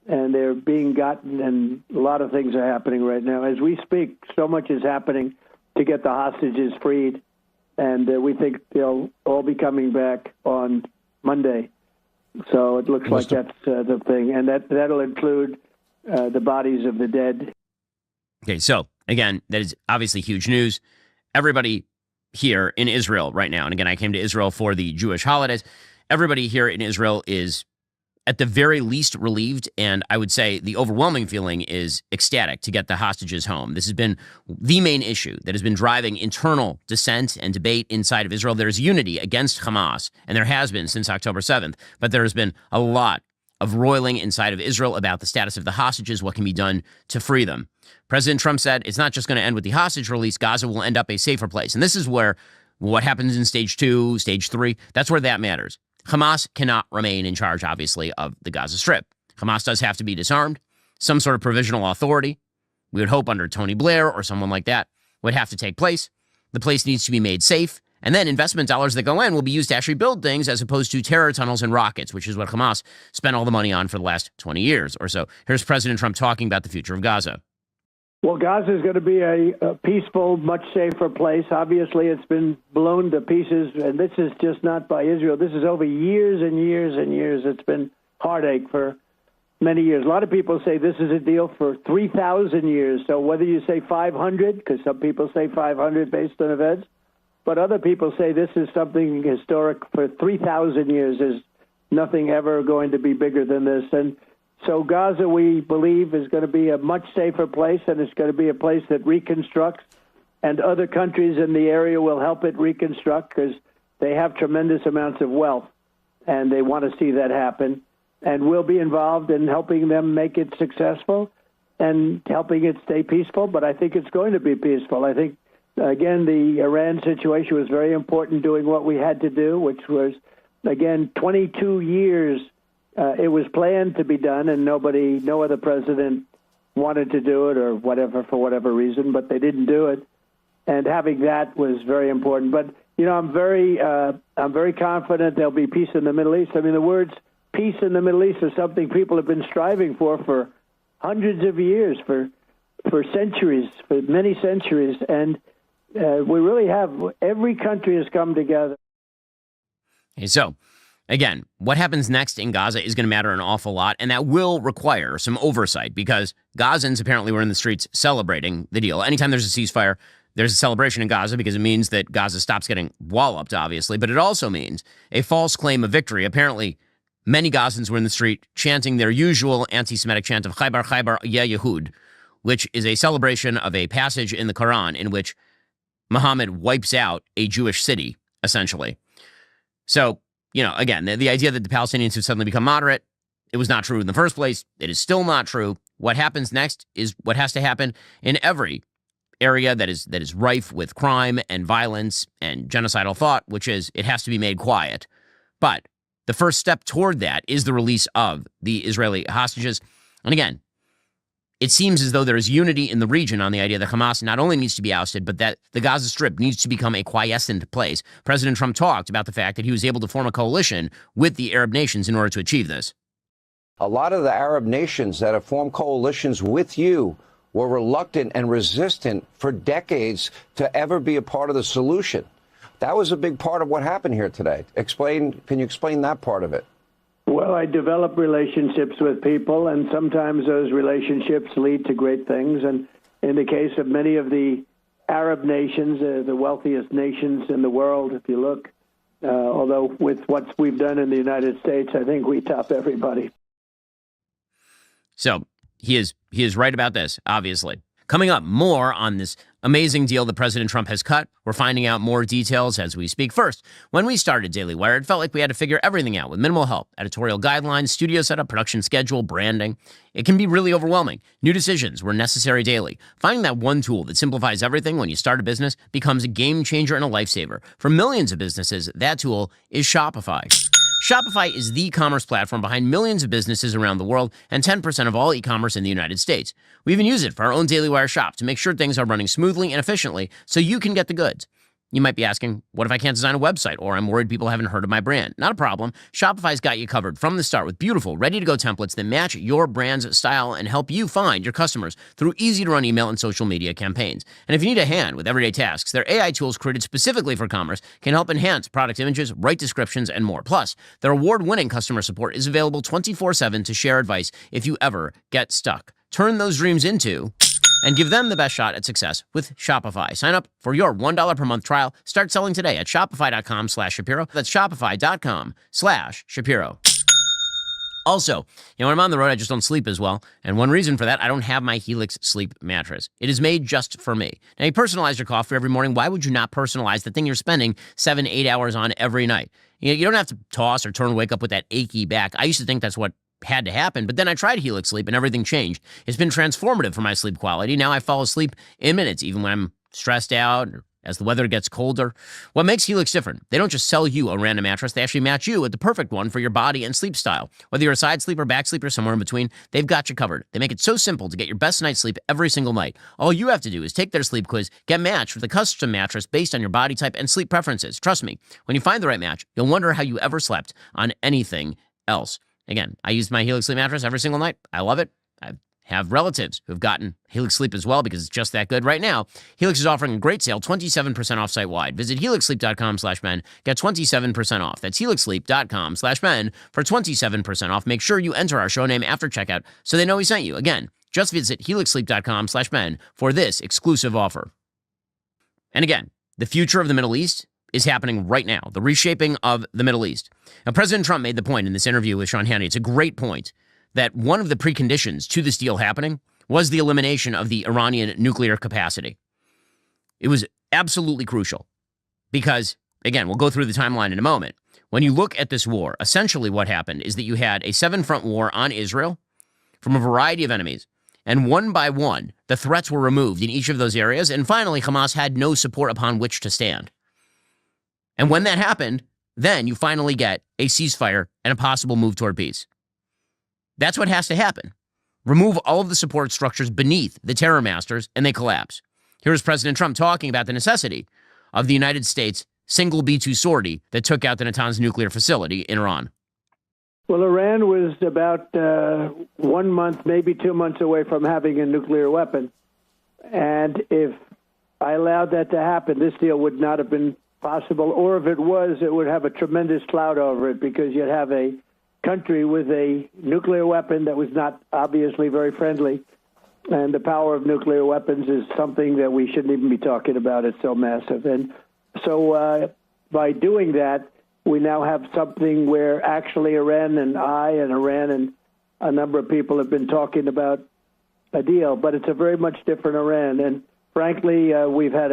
and they're being gotten, and a lot of things are happening right now as we speak. So much is happening to get the hostages freed, and we think they'll all be coming back on Monday. So it looks like that's the thing, and that'll include the bodies of the dead. Okay, so again, that is obviously huge news. Everybody here in Israel right now, and again, I came to Israel for the Jewish holidays. Everybody here in Israel is at the very least relieved, and I would say the overwhelming feeling is ecstatic to get the hostages home. This has been the main issue that has been driving internal dissent and debate inside of Israel. There's unity against Hamas, and there has been since October 7th, but there has been a lot of roiling inside of Israel about the status of the hostages, what can be done to free them. President Trump said it's not just going to end with the hostage release. Gaza will end up a safer place. And this is where what happens in stage 2, stage 3, that's where that matters. Hamas cannot remain in charge, obviously, of the Gaza Strip. Hamas does have to be disarmed. Some sort of provisional authority, we would hope under Tony Blair or someone like that, would have to take place. The place needs to be made safe. And then investment dollars that go in will be used to actually build things as opposed to terror tunnels and rockets, which is what Hamas spent all the money on for the last 20 years or so. Here's President Trump talking about the future of Gaza. Well, Gaza is going to be a peaceful, much safer place. Obviously, it's been blown to pieces, and this is just not by Israel. This is over years and years and years. It's been heartache for many years. A lot of people say this is a deal for 3,000 years. So whether you say 500, because some people say 500 based on events, but other people say this is something historic for 3,000 years. There's nothing ever going to be bigger than this. And so Gaza, we believe, is going to be a much safer place, and it's going to be a place that reconstructs, and other countries in the area will help it reconstruct because they have tremendous amounts of wealth. and they want to see that happen. And we'll be involved in helping them make it successful and helping it stay peaceful. But I think it's going to be peaceful. I think, again, the Iran situation was very important, doing what we had to do, which was, again, 22 years. It was planned to be done, and no other president wanted to do it or whatever, for whatever reason, but they didn't do it. And having that was very important. But, I'm very confident there'll be peace in the Middle East. I mean, the words peace in the Middle East is something people have been striving for hundreds of years, for centuries, for many centuries. And we really have, every country has come together. Okay, so, again, what happens next in Gaza is going to matter an awful lot, and that will require some oversight because Gazans apparently were in the streets celebrating the deal. Anytime there's a ceasefire, there's a celebration in Gaza because it means that Gaza stops getting walloped, obviously, but it also means a false claim of victory. Apparently, many Gazans were in the street chanting their usual anti-Semitic chant of Khaybar, Khaybar, Ya Yehud, which is a celebration of a passage in the Quran in which Muhammad wipes out a Jewish city, essentially. So, again, the idea that the Palestinians have suddenly become moderate, it was not true in the first place. It is still not true. What happens next is what has to happen in every area that is rife with crime and violence and genocidal thought, which is it has to be made quiet. But the first step toward that is the release of the Israeli hostages. And again, it seems as though there is unity in the region on the idea that Hamas not only needs to be ousted, but that the Gaza Strip needs to become a quiescent place. President Trump talked about the fact that he was able to form a coalition with the Arab nations in order to achieve this. A lot of the Arab nations that have formed coalitions with you were reluctant and resistant for decades to ever be a part of the solution. That was a big part of what happened here today. Can you explain that part of it? Well, I develop relationships with people, and sometimes those relationships lead to great things. And in the case of many of the Arab nations, the wealthiest nations in the world, if you look, although with what we've done in the United States, I think we top everybody. So he is right about this, obviously. Coming up, more on this amazing deal that President Trump has cut. We're finding out more details as we speak. First, when we started Daily Wire, it felt like we had to figure everything out with minimal help. Editorial guidelines, studio setup, production schedule, branding. It can be really overwhelming. New decisions were necessary daily. Finding that one tool that simplifies everything when you start a business becomes a game changer and a lifesaver. For millions of businesses, that tool is Shopify. Shopify is the commerce platform behind millions of businesses around the world and 10% of all e-commerce in the United States. We even use it for our own Daily Wire shop to make sure things are running smoothly and efficiently so you can get the goods. You might be asking, what if I can't design a website or I'm worried people haven't heard of my brand? Not a problem. Shopify's got you covered from the start with beautiful, ready-to-go templates that match your brand's style and help you find your customers through easy-to-run email and social media campaigns. And if you need a hand with everyday tasks, their AI tools created specifically for commerce can help enhance product images, write descriptions, and more. Plus, their award-winning customer support is available 24/7 to share advice if you ever get stuck. Turn those dreams into and give them the best shot at success with Shopify. Sign up for your $1 per month trial. Start selling today at shopify.com/Shapiro. That's shopify.com/Shapiro. Also, when I'm on the road, I just don't sleep as well. And one reason for that, I don't have my Helix sleep mattress. It is made just for me. Now, you personalize your coffee every morning. Why would you not personalize the thing you're spending 7-8 hours on every night? You don't have to toss or turn and wake up with that achy back. I used to think that's what had to happen, but then I tried Helix Sleep and everything changed. It's been transformative for my sleep quality. Now I fall asleep in minutes, even when I'm stressed out or as the weather gets colder. What makes Helix different? They don't just sell you a random mattress. They actually match you with the perfect one for your body and sleep style. Whether you're a side sleeper, back sleeper, somewhere in between, they've got you covered. They make it so simple to get your best night's sleep every single night. All you have to do is take their sleep quiz, get matched with a custom mattress based on your body type and sleep preferences. Trust me, when you find the right match, you'll wonder how you ever slept on anything else. Again, I use my Helix Sleep mattress every single night. I love it. I have relatives who've gotten Helix Sleep as well because it's just that good. Right now, Helix is offering a great sale, 27% off site-wide. Visit helixsleep.com/men. Get 27% off. That's helixsleep.com/men for 27% off. Make sure you enter our show name after checkout so they know we sent you. Again, just visit helixsleep.com/men for this exclusive offer. And again, the future of the Middle East is happening right now, the reshaping of the Middle East. Now, President Trump made the point in this interview with Sean Hannity, it's a great point, that one of the preconditions to this deal happening was the elimination of the Iranian nuclear capacity. It was absolutely crucial because again, we'll go through the timeline in a moment. When you look at this war, essentially what happened is that you had a 7-front war on Israel from a variety of enemies. And one by one, the threats were removed in each of those areas. And finally, Hamas had no support upon which to stand. And when that happened, then you finally get a ceasefire and a possible move toward peace. That's what has to happen. Remove all of the support structures beneath the terror masters, and they collapse. Here's President Trump talking about the necessity of the United States' single B-2 sortie that took out the Natanz nuclear facility in Iran. Well, Iran was about 1 month, maybe 2 months away from having a nuclear weapon. And if I allowed that to happen, this deal would not have been possible. Or if it was, it would have a tremendous cloud over it, because you'd have a country with a nuclear weapon that was not obviously very friendly. And the power of nuclear weapons is something that we shouldn't even be talking about. It's so massive. And so by doing that, we now have something where actually Iran and a number of people have been talking about a deal, but it's a very much different Iran. And frankly, we've had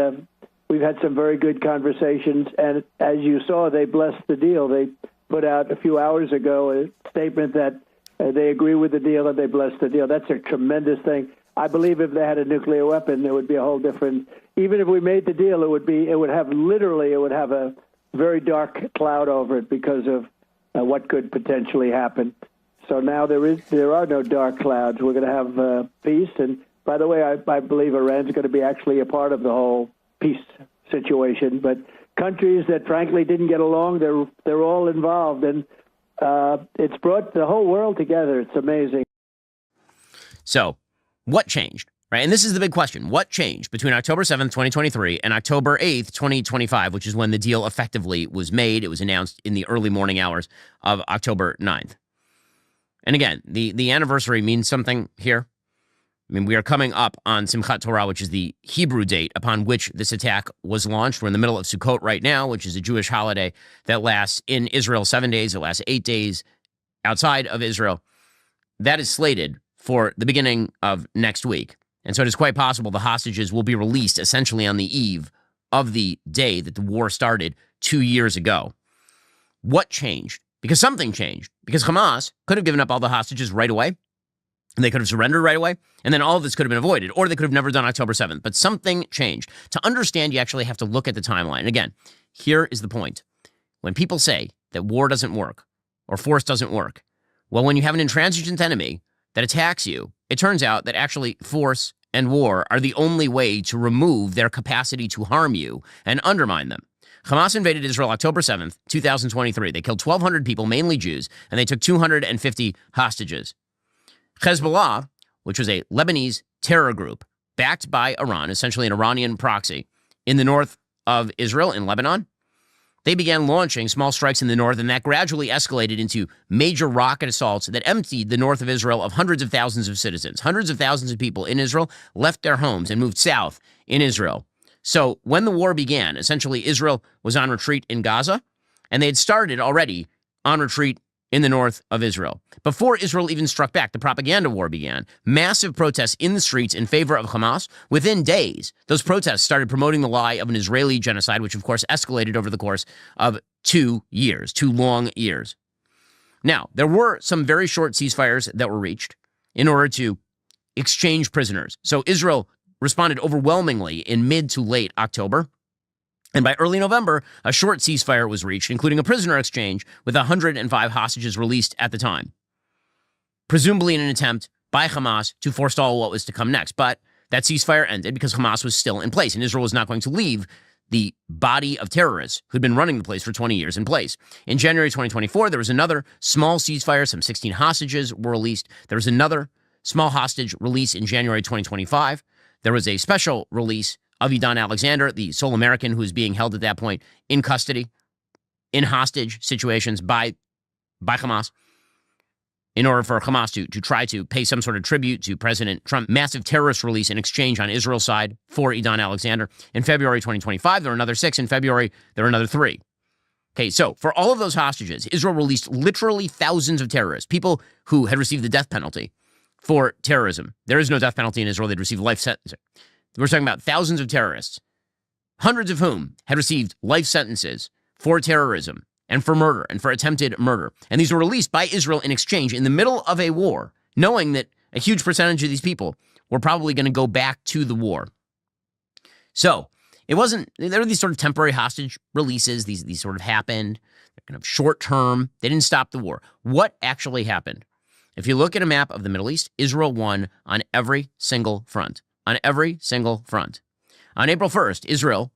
some very good conversations. And as you saw, they blessed the deal. They put out a few hours ago a statement that they agree with the deal and they blessed the deal. That's a tremendous thing. I believe if they had a nuclear weapon, there would be a whole different. Even if we made the deal, it would have a very dark cloud over it because of what could potentially happen. So now there are no dark clouds. We're going to have peace. And by the way, I believe Iran's going to be actually a part of the whole peace situation. But countries that frankly didn't get along, they're all involved, and it's brought the whole world together. It's amazing. So, what changed? Right, and this is the big question. What changed between October 7th, 2023 and October 8th, 2025, which is when the deal effectively was made? It was announced in the early morning hours of October 9th. And again, the anniversary means something here. I mean, we are coming up on Simchat Torah, which is the Hebrew date upon which this attack was launched. We're in the middle of Sukkot right now, which is a Jewish holiday that lasts in Israel 7 days. It lasts 8 days outside of Israel. That is slated for the beginning of next week. And so it is quite possible the hostages will be released essentially on the eve of the day that the war started 2 years ago. What changed? Because something changed. Because Hamas could have given up all the hostages right away, and they could have surrendered right away, and then all of this could have been avoided, or they could have never done October 7th. But something changed. To understand, you actually have to look at the timeline. And again, here is the point. When people say that war doesn't work, or force doesn't work, well, when you have an intransigent enemy that attacks you, it turns out that actually force and war are the only way to remove their capacity to harm you and undermine them. Hamas invaded Israel October 7th, 2023. They killed 1,200 people, mainly Jews, and they took 250 hostages. Hezbollah, which was a Lebanese terror group backed by Iran, essentially an Iranian proxy, in the north of Israel, in Lebanon, they began launching small strikes in the north, and that gradually escalated into major rocket assaults that emptied the north of Israel of hundreds of thousands of citizens. Hundreds of thousands of people in Israel left their homes and moved south in Israel. So when the war began, essentially Israel was on retreat in Gaza, and they had started already on retreat in the north of Israel. Before Israel even struck back, the propaganda war began. Massive protests in the streets in favor of Hamas. Within days, those protests started promoting the lie of an Israeli genocide, which of course escalated over the course of 2 years, 2 long years. Now, there were some very short ceasefires that were reached in order to exchange prisoners. So Israel responded overwhelmingly in mid to late October. And by early November, a short ceasefire was reached, including a prisoner exchange with 105 hostages released at the time, presumably in an attempt by Hamas to forestall what was to come next. But that ceasefire ended because Hamas was still in place, and Israel was not going to leave the body of terrorists who'd been running the place for 20 years in place. In January 2024, there was another small ceasefire. Some 16 hostages were released. There was another small hostage release in January 2025. There was a special release of Idan Alexander, the sole American who was being held at that point in custody, in hostage situations by Hamas, in order for Hamas to try to pay some sort of tribute to President Trump. Massive terrorist release in exchange on Israel's side for Idan Alexander. In February 2025, there were another 6. In February, there were another 3. Okay, so for all of those hostages, Israel released literally thousands of terrorists, people who had received the death penalty for terrorism. There is no death penalty in Israel. They'd received life sentences. We're talking about thousands of terrorists, hundreds of whom had received life sentences for terrorism and for murder and for attempted murder. And these were released by Israel in exchange in the middle of a war, knowing that a huge percentage of these people were probably going to go back to the war. So there were these sort of temporary hostage releases. These sort of happened. They're kind of short term. They didn't stop the war. What actually happened? If you look at a map of the Middle East, Israel won on every single front. On every single front. On April 1st, Israel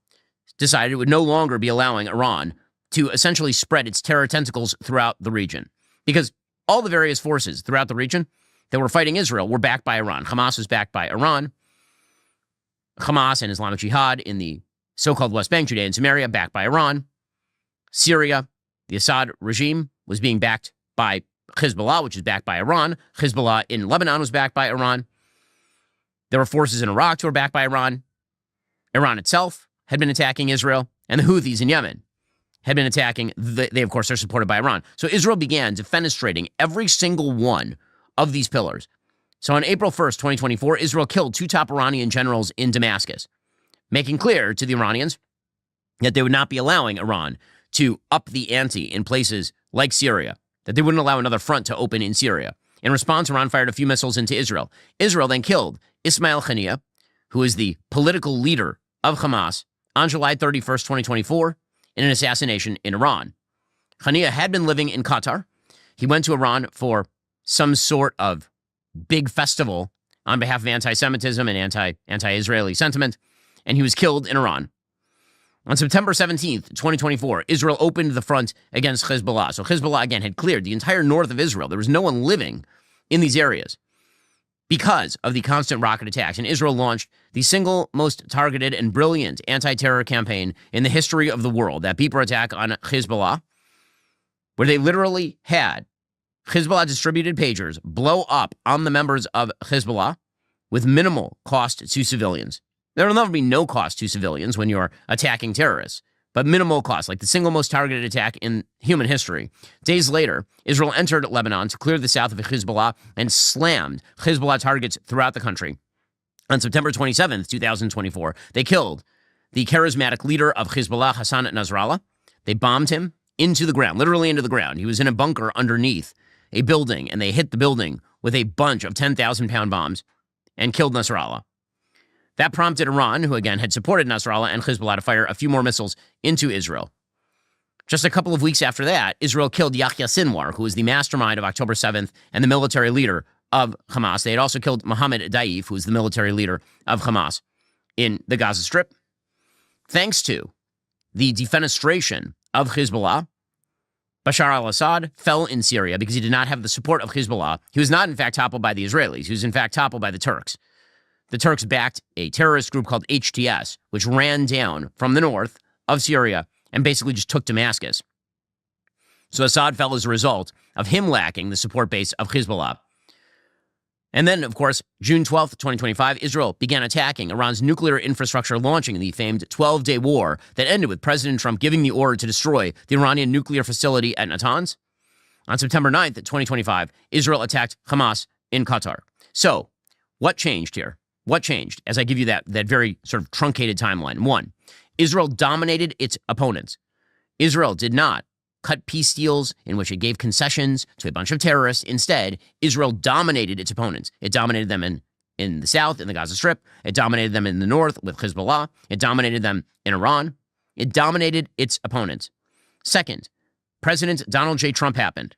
decided it would no longer be allowing Iran to essentially spread its terror tentacles throughout the region. Because all the various forces throughout the region that were fighting Israel were backed by Iran. Hamas was backed by Iran. Hamas and Islamic Jihad in the so-called West Bank, Judea and Samaria, backed by Iran. Syria, the Assad regime, was being backed by Hezbollah, which is backed by Iran. Hezbollah in Lebanon was backed by Iran. There were forces in Iraq who were backed by Iran. Iran itself had been attacking Israel, and the Houthis in Yemen had been attacking. They, of course, are supported by Iran. So Israel began defenestrating every single one of these pillars. So on April 1st, 2024, Israel killed 2 top Iranian generals in Damascus, making clear to the Iranians that they would not be allowing Iran to up the ante in places like Syria, that they wouldn't allow another front to open in Syria. In response, Iran fired a few missiles into Israel. Israel then killed Ismail Haniyeh, who is the political leader of Hamas, on July 31st, 2024, in an assassination in Iran. Haniyeh had been living in Qatar. He went to Iran for some sort of big festival on behalf of anti-Semitism and anti-Israeli sentiment, and he was killed in Iran. On September 17th, 2024, Israel opened the front against Hezbollah. So Hezbollah, again, had cleared the entire north of Israel. There was no one living in these areas because of the constant rocket attacks. And Israel launched the single most targeted and brilliant anti-terror campaign in the history of the world, that Beeper attack on Hezbollah, where they literally had Hezbollah distributed pagers blow up on the members of Hezbollah with minimal cost to civilians. There will never be no cost to civilians when you're attacking terrorists, but minimal cost, like the single most targeted attack in human history. Days later, Israel entered Lebanon to clear the south of Hezbollah and slammed Hezbollah targets throughout the country. On September 27th, 2024, they killed the charismatic leader of Hezbollah, Hassan Nasrallah. They bombed him into the ground, literally into the ground. He was in a bunker underneath a building, and they hit the building with a bunch of 10,000-pound bombs and killed Nasrallah. That prompted Iran, who again had supported Nasrallah and Hezbollah, to fire a few more missiles into Israel. Just a couple of weeks after that, Israel killed Yahya Sinwar, who was the mastermind of October 7th and the military leader of Hamas. They had also killed Mohammed Daif, who was the military leader of Hamas in the Gaza Strip. Thanks to the defenestration of Hezbollah, Bashar al-Assad fell in Syria because he did not have the support of Hezbollah. He was not, in fact, toppled by the Israelis. He was, in fact, toppled by the Turks. The Turks backed a terrorist group called HTS, which ran down from the north of Syria and basically just took Damascus. So Assad fell as a result of him lacking the support base of Hezbollah. And then, of course, June 12th, 2025, Israel began attacking Iran's nuclear infrastructure, launching the famed 12-day war that ended with President Trump giving the order to destroy the Iranian nuclear facility at Natanz. On September 9th, 2025, Israel attacked Hamas in Qatar. So, what changed here? What changed as I give you that very sort of truncated timeline? 1, Israel dominated its opponents. Israel did not cut peace deals in which it gave concessions to a bunch of terrorists. Instead, Israel dominated its opponents. It dominated them in the south, in the Gaza Strip. It dominated them in the north with Hezbollah. It dominated them in Iran. It dominated its opponents. Second, President Donald J. Trump happened.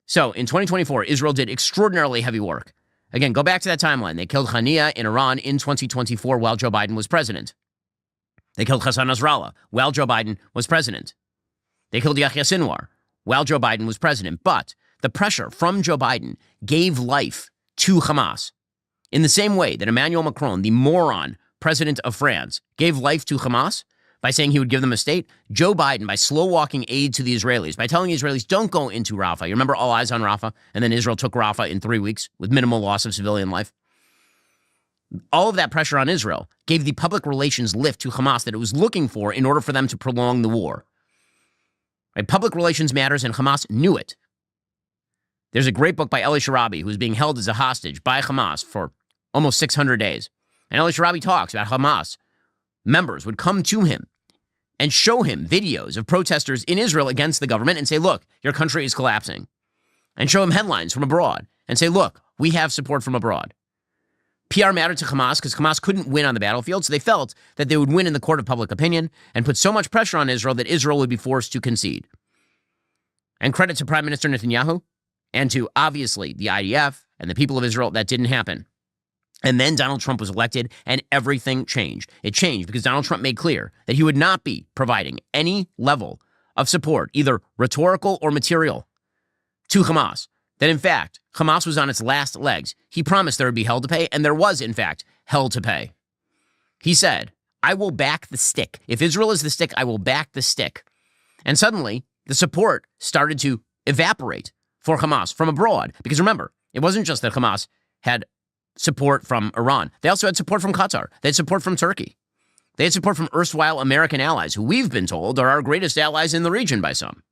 So in 2024, Israel did extraordinarily heavy work. Again, go back to that timeline. They killed Haniyeh in Iran in 2024 while Joe Biden was president. They killed Hassan Nasrallah while Joe Biden was president. They killed Yahya Sinwar while Joe Biden was president. But the pressure from Joe Biden gave life to Hamas. In the same way that Emmanuel Macron, the moron president of France, gave life to Hamas by saying he would give them a state, Joe Biden, by slow-walking aid to the Israelis, by telling the Israelis, don't go into Rafah. You remember all eyes on Rafah? And then Israel took Rafah in 3 weeks with minimal loss of civilian life. All of that pressure on Israel gave the public relations lift to Hamas that it was looking for in order for them to prolong the war. Right? Public relations matters, and Hamas knew it. There's a great book by Eli Sharabi, who's being held as a hostage by Hamas for almost 600 days. And Eli Sharabi talks about Hamas members would come to him and show him videos of protesters in Israel against the government and say, look, your country is collapsing. And show him headlines from abroad and say, look, we have support from abroad. PR mattered to Hamas because Hamas couldn't win on the battlefield, so they felt that they would win in the court of public opinion and put so much pressure on Israel that Israel would be forced to concede. And credit to Prime Minister Netanyahu and to, obviously, the IDF and the people of Israel, that didn't happen. And then Donald Trump was elected, and everything changed. It changed because Donald Trump made clear that he would not be providing any level of support, either rhetorical or material, to Hamas. That, in fact, Hamas was on its last legs. He promised there would be hell to pay, and there was, in fact, hell to pay. He said, I will back the stick. If Israel is the stick, I will back the stick. And suddenly, the support started to evaporate for Hamas from abroad. Because remember, it wasn't just that Hamas had support from Iran. They also had support from Qatar. They had support from Turkey. They had support from erstwhile American allies, who we've been told are our greatest allies in the region by some.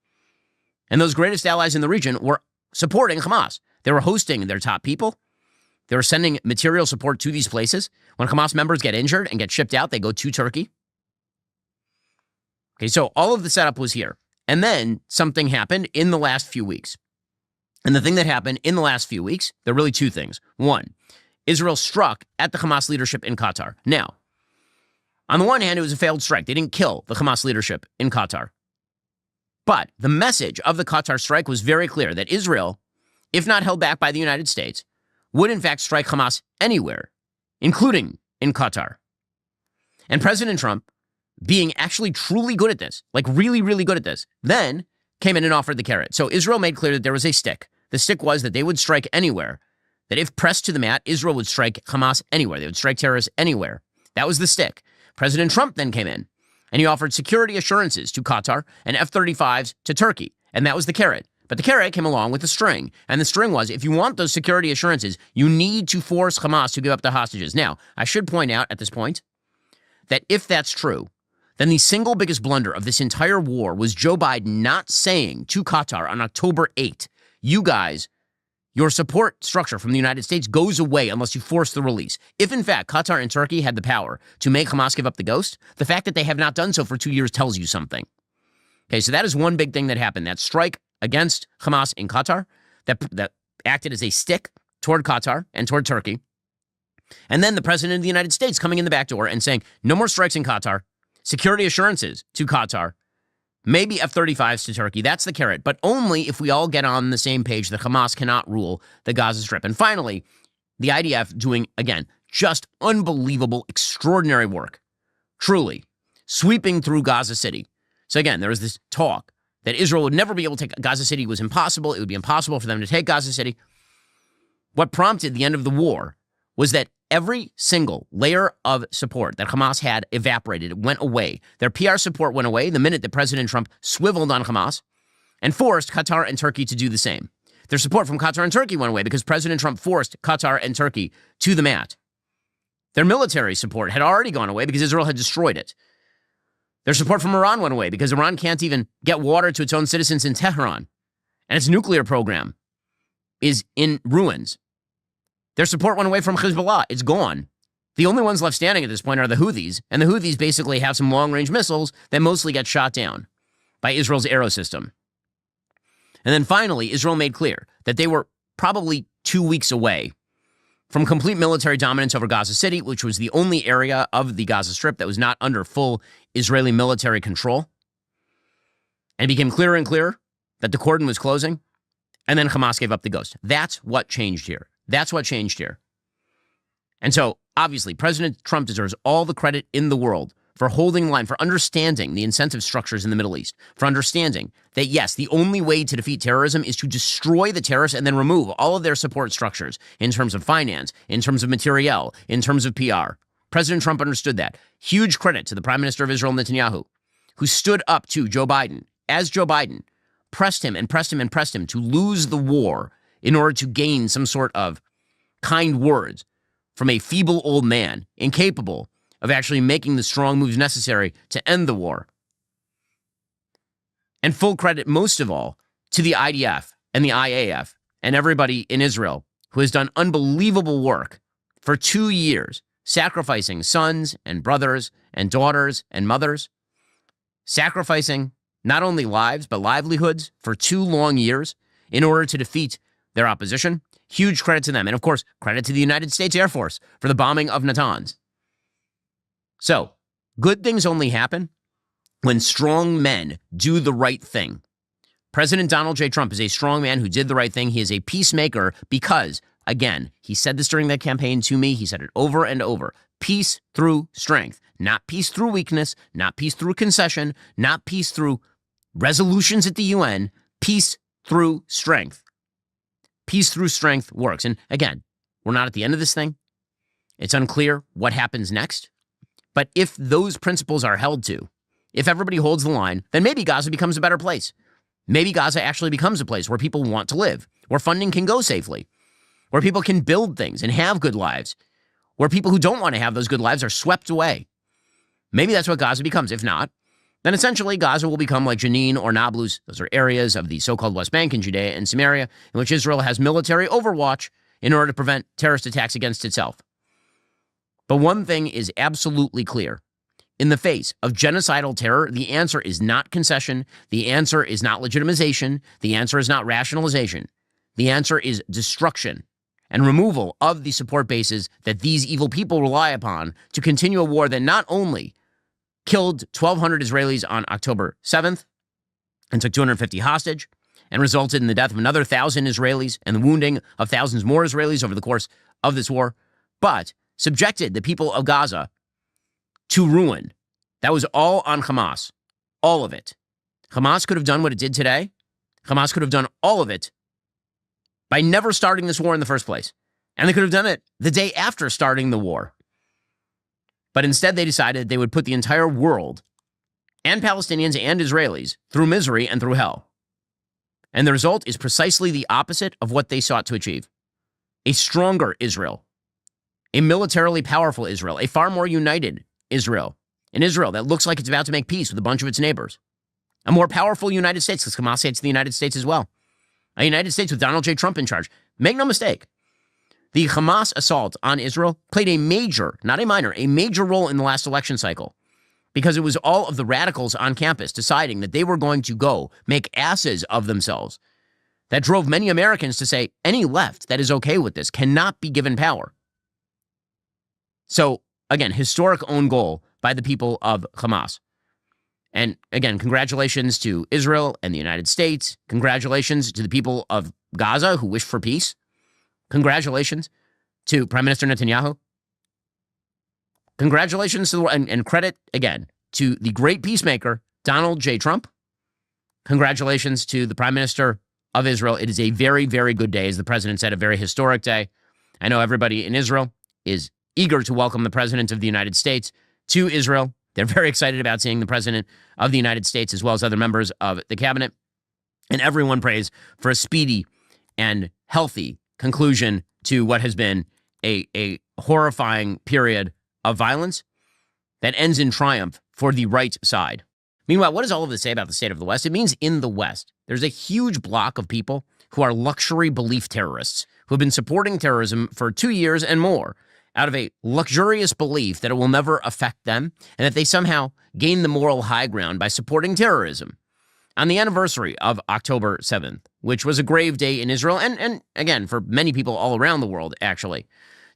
And those greatest allies in the region were supporting Hamas. They were hosting their top people. They were sending material support to these places. When Hamas members get injured and get shipped out, they go to Turkey. Okay, so all of the setup was here. And then something happened in the last few weeks. And the thing that happened in the last few weeks, there are really two things. One, Israel struck at the Hamas leadership in Qatar. Now, on the one hand, it was a failed strike. They didn't kill the Hamas leadership in Qatar. But the message of the Qatar strike was very clear that Israel, if not held back by the United States, would in fact strike Hamas anywhere, including in Qatar. And President Trump, being actually truly good at this, like really, really good at this, then came in and offered the carrot. So Israel made clear that there was a stick. The stick was that they would strike anywhere. That if pressed to the mat, Israel would strike Hamas anywhere. They would strike terrorists anywhere. That was the stick. President Trump then came in, and he offered security assurances to Qatar and F-35s to Turkey. And that was the carrot. But the carrot came along with the string. And the string was, if you want those security assurances, you need to force Hamas to give up the hostages. Now, I should point out at this point that if that's true, then the single biggest blunder of this entire war was Joe Biden not saying to Qatar on October 8th, you guys, your support structure from the United States goes away unless you force the release. If, in fact, Qatar and Turkey had the power to make Hamas give up the ghost, the fact that they have not done so for 2 years tells you something. Okay, so that is one big thing that happened. That strike against Hamas in Qatar that acted as a stick toward Qatar and toward Turkey. And then the president of the United States coming in the back door and saying, no more strikes in Qatar, security assurances to Qatar, maybe F-35s to Turkey. That's the carrot, but only if we all get on the same page that Hamas cannot rule the Gaza Strip. And finally, the IDF doing, again, just unbelievable, extraordinary work. Truly, sweeping through Gaza City. So again, there was this talk that Israel would never be able to take Gaza City. It was impossible. It would be impossible for them to take Gaza City. What prompted the end of the war was that every single layer of support that Hamas had evaporated. It went away. Their PR support went away the minute that President Trump swiveled on Hamas and forced Qatar and Turkey to do the same. Their support from Qatar and Turkey went away because President Trump forced Qatar and Turkey to the mat. Their military support had already gone away because Israel had destroyed it. Their support from Iran went away because Iran can't even get water to its own citizens in Tehran. And its nuclear program is in ruins. Their support went away from Hezbollah. It's gone. The only ones left standing at this point are the Houthis, and the Houthis basically have some long-range missiles that mostly get shot down by Israel's aero system. And then finally, Israel made clear that they were probably 2 weeks away from complete military dominance over Gaza City, which was the only area of the Gaza Strip that was not under full Israeli military control. And it became clearer and clearer that the cordon was closing, and then Hamas gave up the ghost. That's what changed here. That's what changed here. And so, obviously, President Trump deserves all the credit in the world for holding the line, for understanding the incentive structures in the Middle East, for understanding that, yes, the only way to defeat terrorism is to destroy the terrorists and then remove all of their support structures in terms of finance, in terms of materiel, in terms of PR. President Trump understood that. Huge credit to the Prime Minister of Israel, Netanyahu, who stood up to Joe Biden, as Joe Biden pressed him and pressed him and pressed him to lose the war in order to gain some sort of kind words from a feeble old man, incapable of actually making the strong moves necessary to end the war. And full credit, most of all, to the IDF and the IAF and everybody in Israel who has done unbelievable work for 2 years, sacrificing sons and brothers and daughters and mothers sacrificing not only lives, but livelihoods for 2 long years in order to defeat their opposition. Huge credit to them. And of course, credit to the United States Air Force for the bombing of Natanz. So, good things only happen when strong men do the right thing. President Donald J. Trump is a strong man who did the right thing. He is a peacemaker because, again, he said this during that campaign to me. He said it over and over. Peace through strength, not peace through weakness, not peace through concession, not peace through resolutions at the UN, peace through strength. Peace through strength works. And again, we're not at the end of this thing. It's unclear what happens next. But if those principles are held to, if everybody holds the line, then maybe Gaza becomes a better place. Maybe Gaza actually becomes a place where people want to live, where funding can go safely, where people can build things and have good lives, where people who don't want to have those good lives are swept away. Maybe that's what Gaza becomes. If not, then essentially Gaza will become like Jenin or Nablus. Those are areas of the so-called West Bank and Judea and Samaria in which Israel has military overwatch in order to prevent terrorist attacks against itself. But one thing is absolutely clear. In the face of genocidal terror, the answer is not concession. The answer is not legitimization. The answer is not rationalization. The answer is destruction and removal of the support bases that these evil people rely upon to continue a war that not only killed 1,200 Israelis on October 7th and took 250 hostage and resulted in the death of another 1,000 Israelis and the wounding of thousands more Israelis over the course of this war, but subjected the people of Gaza to ruin. That was all on Hamas. All of it. Hamas could have done what it did today. Hamas could have done all of it by never starting this war in the first place. And they could have done it the day after starting the war. But instead, they decided they would put the entire world and Palestinians and Israelis through misery and through hell. And the result is precisely the opposite of what they sought to achieve. A stronger Israel, a militarily powerful Israel, a far more united Israel, an Israel that looks like it's about to make peace with a bunch of its neighbors, a more powerful United States, because Hamas hates the United States as well, a United States with Donald J. Trump in charge. Make no mistake, the Hamas assault on Israel played a major, not a minor, a major role in the last election cycle because it was all of the radicals on campus deciding that they were going to go make asses of themselves that drove many Americans to say any left that is okay with this cannot be given power. So, again, historic own goal by the people of Hamas. And again, congratulations to Israel and the United States. Congratulations to the people of Gaza who wish for peace. Congratulations to Prime Minister Netanyahu. Congratulations to and credit, again, to the great peacemaker, Donald J. Trump. Congratulations to the Prime Minister of Israel. It is a very, very good day, as the president said, a very historic day. I know everybody in Israel is eager to welcome the President of the United States to Israel. They're very excited about seeing the President of the United States as well as other members of the cabinet. And everyone prays for a speedy and healthy conclusion to what has been a horrifying period of violence that ends in triumph for the right side. Meanwhile, what does all of this say about the state of the West? It means in the West, there's a huge block of people who are luxury belief terrorists who have been supporting terrorism for 2 years and more out of a luxurious belief that it will never affect them and that they somehow gain the moral high ground by supporting terrorism. On the anniversary of October 7th, which was a grave day in Israel, and again, for many people all around the world, actually,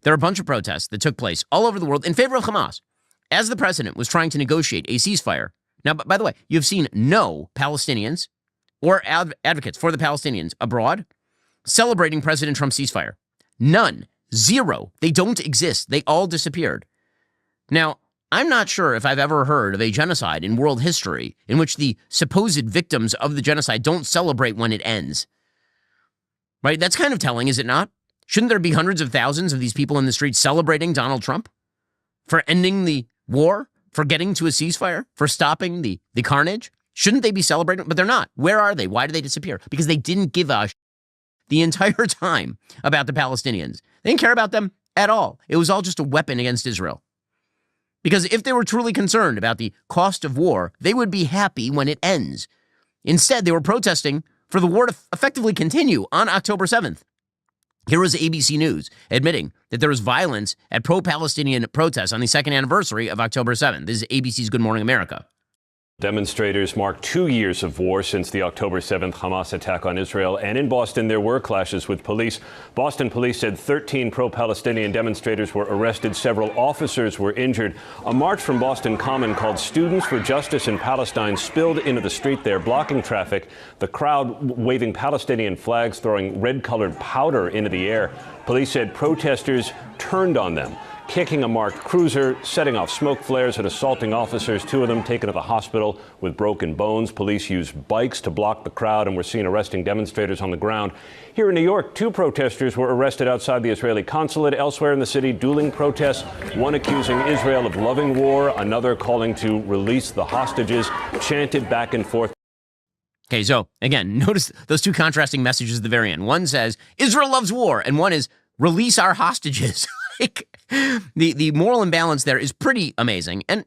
there are a bunch of protests that took place all over the world in favor of Hamas as the president was trying to negotiate a ceasefire. Now, by the way, you've seen no Palestinians or advocates for the Palestinians abroad celebrating President Trump's ceasefire. None. Zero. They don't exist. They all disappeared. Now, I'm not sure if I've ever heard of a genocide in world history in which the supposed victims of the genocide don't celebrate when it ends. Right? That's kind of telling, is it not? Shouldn't there be hundreds of thousands of these people in the streets celebrating Donald Trump for ending the war, for getting to a ceasefire, for stopping the carnage? Shouldn't they be celebrating? But they're not. Where are they? Why did they disappear? Because they didn't give a the entire time about the Palestinians. They didn't care about them at all. It was all just a weapon against Israel. Because if they were truly concerned about the cost of war, they would be happy when it ends. Instead, they were protesting for the war to effectively continue on October 7th. Here was ABC News admitting that there was violence at pro-Palestinian protests on the second anniversary of October 7th. This is ABC's Good Morning America. Demonstrators marked 2 years of war since the October 7th Hamas attack on Israel. And in Boston, there were clashes with police. Boston police said 13 pro-Palestinian demonstrators were arrested. Several officers were injured. A march from Boston Common called Students for Justice in Palestine spilled into the street there, blocking traffic. The crowd waving Palestinian flags, throwing red-colored powder into the air. Police said protesters turned on them, kicking a marked cruiser, setting off smoke flares and assaulting officers, 2 of them taken to the hospital with broken bones. Police used bikes to block the crowd and were seen arresting demonstrators on the ground. Here in New York, 2 protesters were arrested outside the Israeli consulate. Elsewhere in the city, dueling protests, one accusing Israel of loving war, another calling to release the hostages, chanted back and forth. Okay, so again, notice those 2 contrasting messages at the very end. One says, Israel loves war, and one is, release our hostages. The moral imbalance there is pretty amazing. And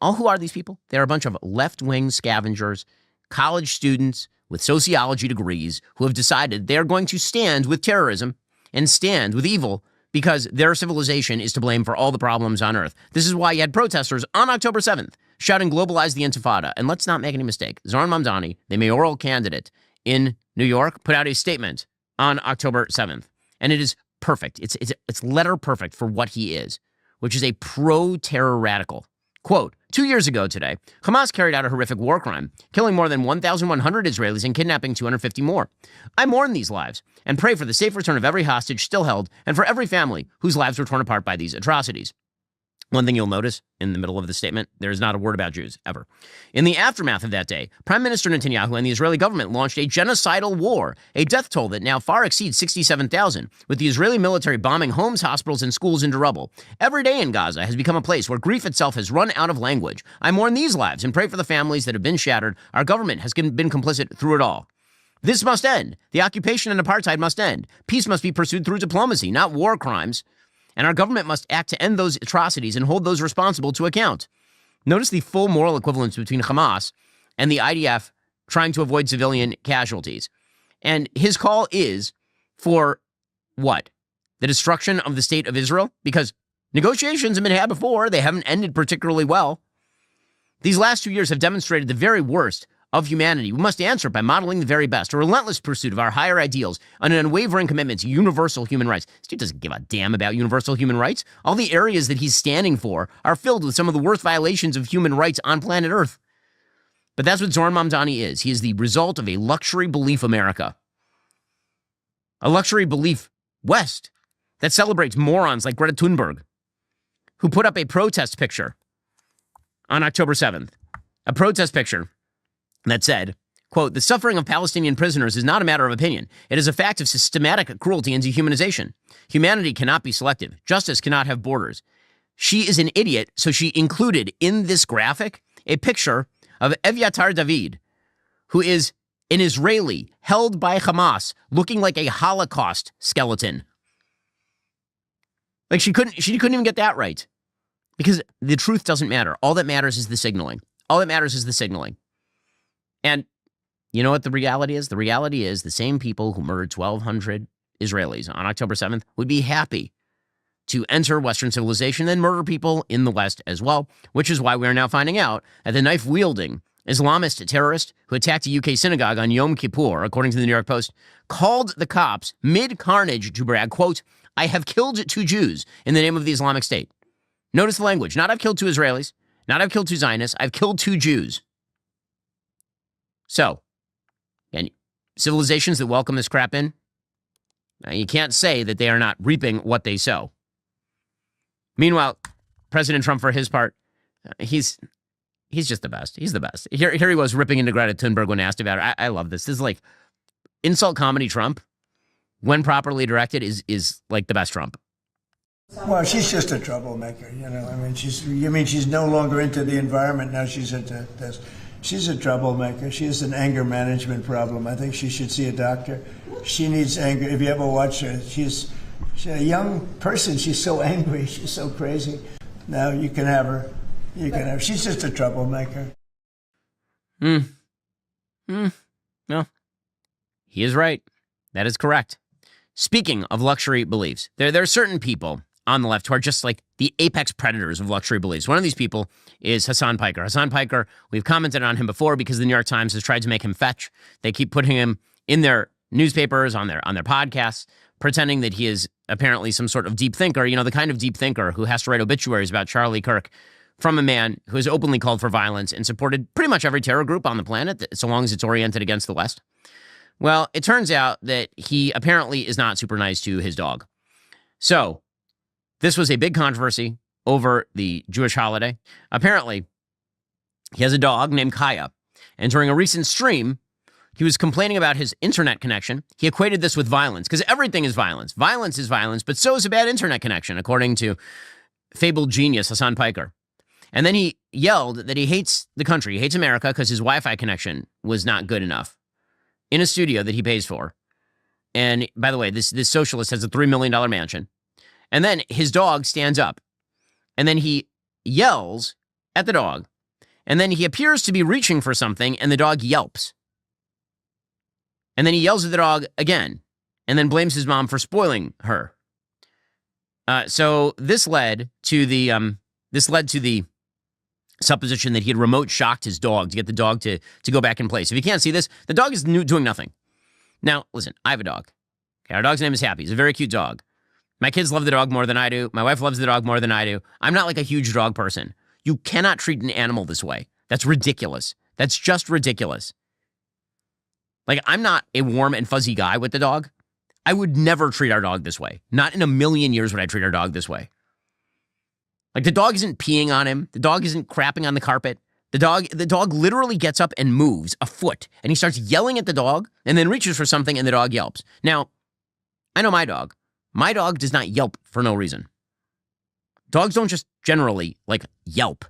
who are these people? They're a bunch of left-wing scavengers, college students with sociology degrees who have decided they're going to stand with terrorism and stand with evil because their civilization is to blame for all the problems on Earth. This is why you had protesters on October 7th shouting, globalize the Intifada. And let's not make any mistake. Zohran Mamdani, the mayoral candidate in New York, put out a statement on October 7th. And it is perfect. It's letter perfect for what he is, which is a pro-terror radical. Quote, 2 years ago today, Hamas carried out a horrific war crime, killing more than 1,100 Israelis and kidnapping 250 more. I mourn these lives and pray for the safe return of every hostage still held and for every family whose lives were torn apart by these atrocities. One thing you'll notice in the middle of the statement, there is not a word about Jews, ever. In the aftermath of that day, Prime Minister Netanyahu and the Israeli government launched a genocidal war, a death toll that now far exceeds 67,000, with the Israeli military bombing homes, hospitals, and schools into rubble. Every day in Gaza has become a place where grief itself has run out of language. I mourn these lives and pray for the families that have been shattered. Our government has been complicit through it all. This must end. The occupation and apartheid must end. Peace must be pursued through diplomacy, not war crimes. And our government must act to end those atrocities and hold those responsible to account. Notice the full moral equivalence between Hamas and the IDF trying to avoid civilian casualties. And his call is for what? The destruction of the state of Israel? Because negotiations have been had before. They haven't ended particularly well. These last 2 years have demonstrated the very worst of humanity. We must answer it by modeling the very best, a relentless pursuit of our higher ideals, and an unwavering commitment to universal human rights. This dude doesn't give a damn about universal human rights. All the areas that he's standing for are filled with some of the worst violations of human rights on planet Earth. But that's what Zohran Mamdani is. He is the result of a luxury belief America. A luxury belief West that celebrates morons like Greta Thunberg, who put up a protest picture on October 7th. A protest picture that said, quote, the suffering of Palestinian prisoners is not a matter of opinion. It is a fact of systematic cruelty and dehumanization. Humanity cannot be selective. Justice cannot have borders. She is an idiot, so she included in this graphic a picture of Evyatar David, who is an Israeli held by Hamas, looking like a Holocaust skeleton. Like she couldn't even get that right. Because the truth doesn't matter. All that matters is the signaling. All that matters is the signaling. And you know what the reality is? The reality is the same people who murdered 1,200 Israelis on October 7th would be happy to enter Western civilization and murder people in the West as well, which is why we are now finding out that the knife-wielding Islamist terrorist who attacked a UK synagogue on Yom Kippur, according to the New York Post, called the cops mid-carnage to brag, quote, I have killed 2 Jews in the name of the Islamic State. Notice the language. Not I've killed 2 Israelis, not I've killed 2 Zionists, I've killed 2 Jews. So, and civilizations that welcome this crap in, you can't say that they are not reaping what they sow. Meanwhile, President Trump, for his part, he's just the best. He's the best. Here he was ripping into Greta Thunberg when asked about it. I love this. This is like insult comedy Trump, when properly directed, is like the best Trump. Well, she's just a troublemaker, you know. I mean, she's no longer into the environment now. She's into this. She's a troublemaker. She has an anger management problem. I think she should see a doctor. She needs anger. If you ever watch her, she's a young person. She's so angry. She's so crazy. Now you can have her. She's just a troublemaker. No, he is right. That is correct. Speaking of luxury beliefs, there are certain people on the left who are just like the apex predators of luxury beliefs. One of these people is Hassan Piker. Hassan Piker, we've commented on him before because the New York Times has tried to make him fetch. They keep putting him in their newspapers, on their podcasts, pretending that he is apparently some sort of deep thinker, you know, the kind of deep thinker who has to write obituaries about Charlie Kirk from a man who has openly called for violence and supported pretty much every terror group on the planet, so long as it's oriented against the West. Well, it turns out that he apparently is not super nice to his dog. So this was a big controversy over the Jewish holiday. Apparently, he has a dog named Kaya, and during a recent stream, he was complaining about his internet connection. He equated this with violence, because everything is violence. Violence is violence, but so is a bad internet connection, according to fabled genius Hassan Piker. And then he yelled that he hates the country, he hates America, because his Wi-Fi connection was not good enough in a studio that he pays for. And by the way, this socialist has a $3 million mansion. And then his dog stands up, and then he yells at the dog, and then he appears to be reaching for something, and the dog yelps. And then he yells at the dog again, and then blames his mom for spoiling her. So this led to the supposition that he had remote shocked his dog to get the dog to go back in place. If you can't see this, the dog is doing nothing. Now, listen, I have a dog. Okay, our dog's name is Happy. He's a very cute dog. My kids love the dog more than I do. My wife loves the dog more than I do. I'm not like a huge dog person. You cannot treat an animal this way. That's ridiculous. That's just ridiculous. Like, I'm not a warm and fuzzy guy with the dog. I would never treat our dog this way. Not in a million years would I treat our dog this way. Like, the dog isn't peeing on him. The dog isn't crapping on the carpet. The dog literally gets up and moves a foot, and he starts yelling at the dog and then reaches for something, and the dog yelps. Now, I know my dog. My dog does not yelp for no reason. Dogs don't just generally, like, yelp.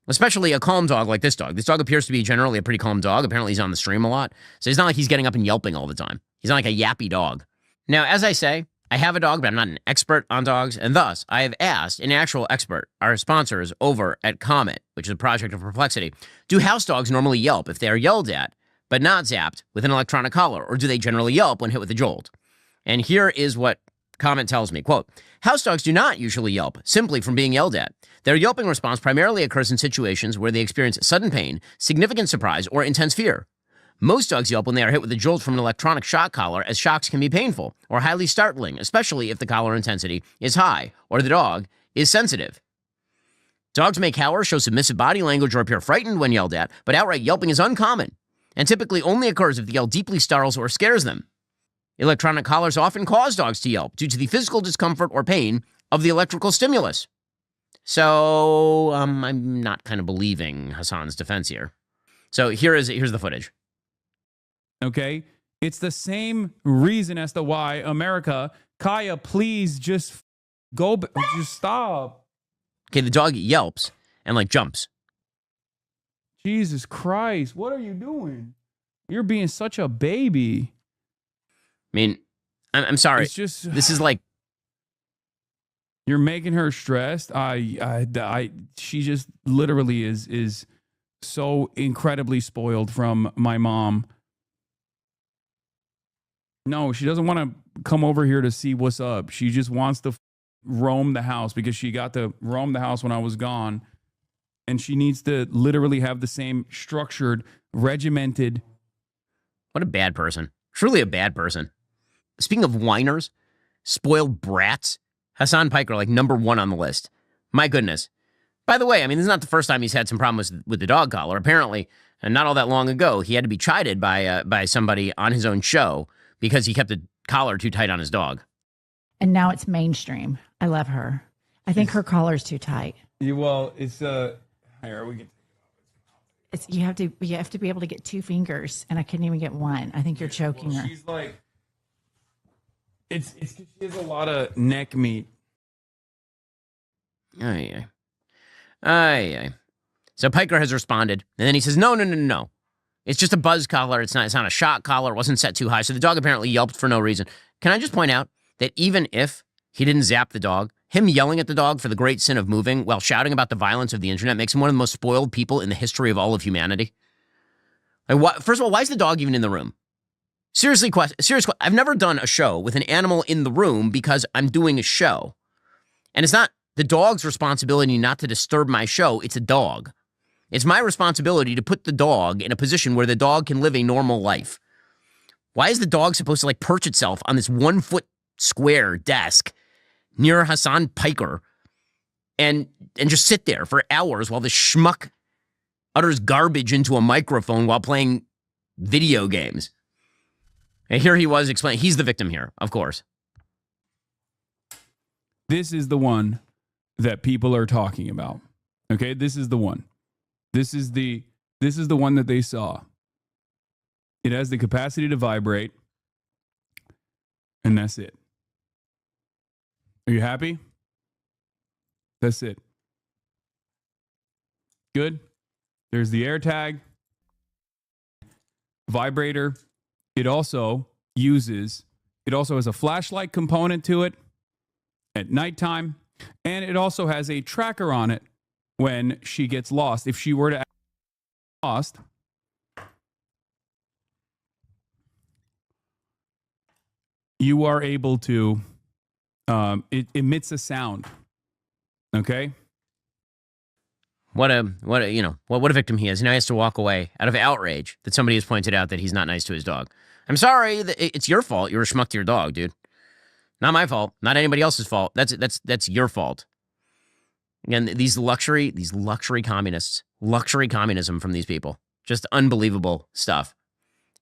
Especially a calm dog like this dog. This dog appears to be generally a pretty calm dog. Apparently he's on the stream a lot. So it's not like he's getting up and yelping all the time. He's not like a yappy dog. Now, as I say, I have a dog, but I'm not an expert on dogs. And thus, I have asked an actual expert, our sponsors over at Comet, which is a project of perplexity, do house dogs normally yelp if they are yelled at, but not zapped with an electronic collar? Or do they generally yelp when hit with a jolt? And here is what Comment tells me, quote, house dogs do not usually yelp simply from being yelled at. Their yelping response primarily occurs in situations where they experience sudden pain, significant surprise, or intense fear. Most dogs yelp when they are hit with a jolt from an electronic shock collar, as shocks can be painful or highly startling, especially if the collar intensity is high or the dog is sensitive. Dogs may cower, show submissive body language, or appear frightened when yelled at, but outright yelping is uncommon and typically only occurs if the yell deeply startles or scares them. Electronic collars often cause dogs to yelp due to the physical discomfort or pain of the electrical stimulus. So, I'm not kind of believing Hassan's defense here. So here's the footage. Okay? It's the same reason as to why America, Kaya, please just just stop. Okay, the dog yelps and, like, jumps. Jesus Christ, what are you doing? You're being such a baby. I mean, I'm sorry. It's just, this is like, you're making her stressed. She just literally is so incredibly spoiled from my mom. No, she doesn't want to come over here to see what's up. She just wants to roam the house because she got to roam the house when I was gone. And she needs to literally have the same structured, regimented. What a bad person. Truly a bad person. Speaking of whiners, spoiled brats, Hassan Piker, like, number one on the list. My goodness. By the way, I mean, this is not the first time he's had some problems with the dog collar. Apparently, and not all that long ago, he had to be chided by somebody on his own show because he kept the collar too tight on his dog. And now it's mainstream. I love her. I think her collar's too tight. Well, it's here we get. You have to be able to get two fingers, and I couldn't even get one. I think you're choking her. She's like, it's she has a lot of neck meat. Aye. So Piker has responded, and then he says, no. It's just a buzz collar. It's not a shock collar. It wasn't set too high. So the dog apparently yelped for no reason. Can I just point out that even if he didn't zap the dog, him yelling at the dog for the great sin of moving while shouting about the violence of the internet makes him one of the most spoiled people in the history of all of humanity? Like, first of all, why is the dog even in the room? Seriously, I've never done a show with an animal in the room because I'm doing a show. And it's not the dog's responsibility not to disturb my show. It's a dog. It's my responsibility to put the dog in a position where the dog can live a normal life. Why is the dog supposed to like perch itself on this 1 foot square desk near Hassan Piker and just sit there for hours while the schmuck utters garbage into a microphone while playing video games? And here he was explaining, he's the victim here, of course. This is the one that people are talking about. Okay, this is the one. This is the one that they saw. It has the capacity to vibrate, and that's it. Are you happy? That's it. Good. There's the AirTag vibrator. It also has a flashlight component to it at nighttime, and it also has a tracker on it when she gets lost. If she were to get lost, you are able to, it emits a sound. Okay? What a victim he is. Now he has to walk away out of outrage that somebody has pointed out that he's not nice to his dog. I'm sorry, it's your fault. You're a schmuck to your dog, dude. Not my fault. Not anybody else's fault. That's your fault. Again, these luxury communists, luxury communism from these people. Just unbelievable stuff.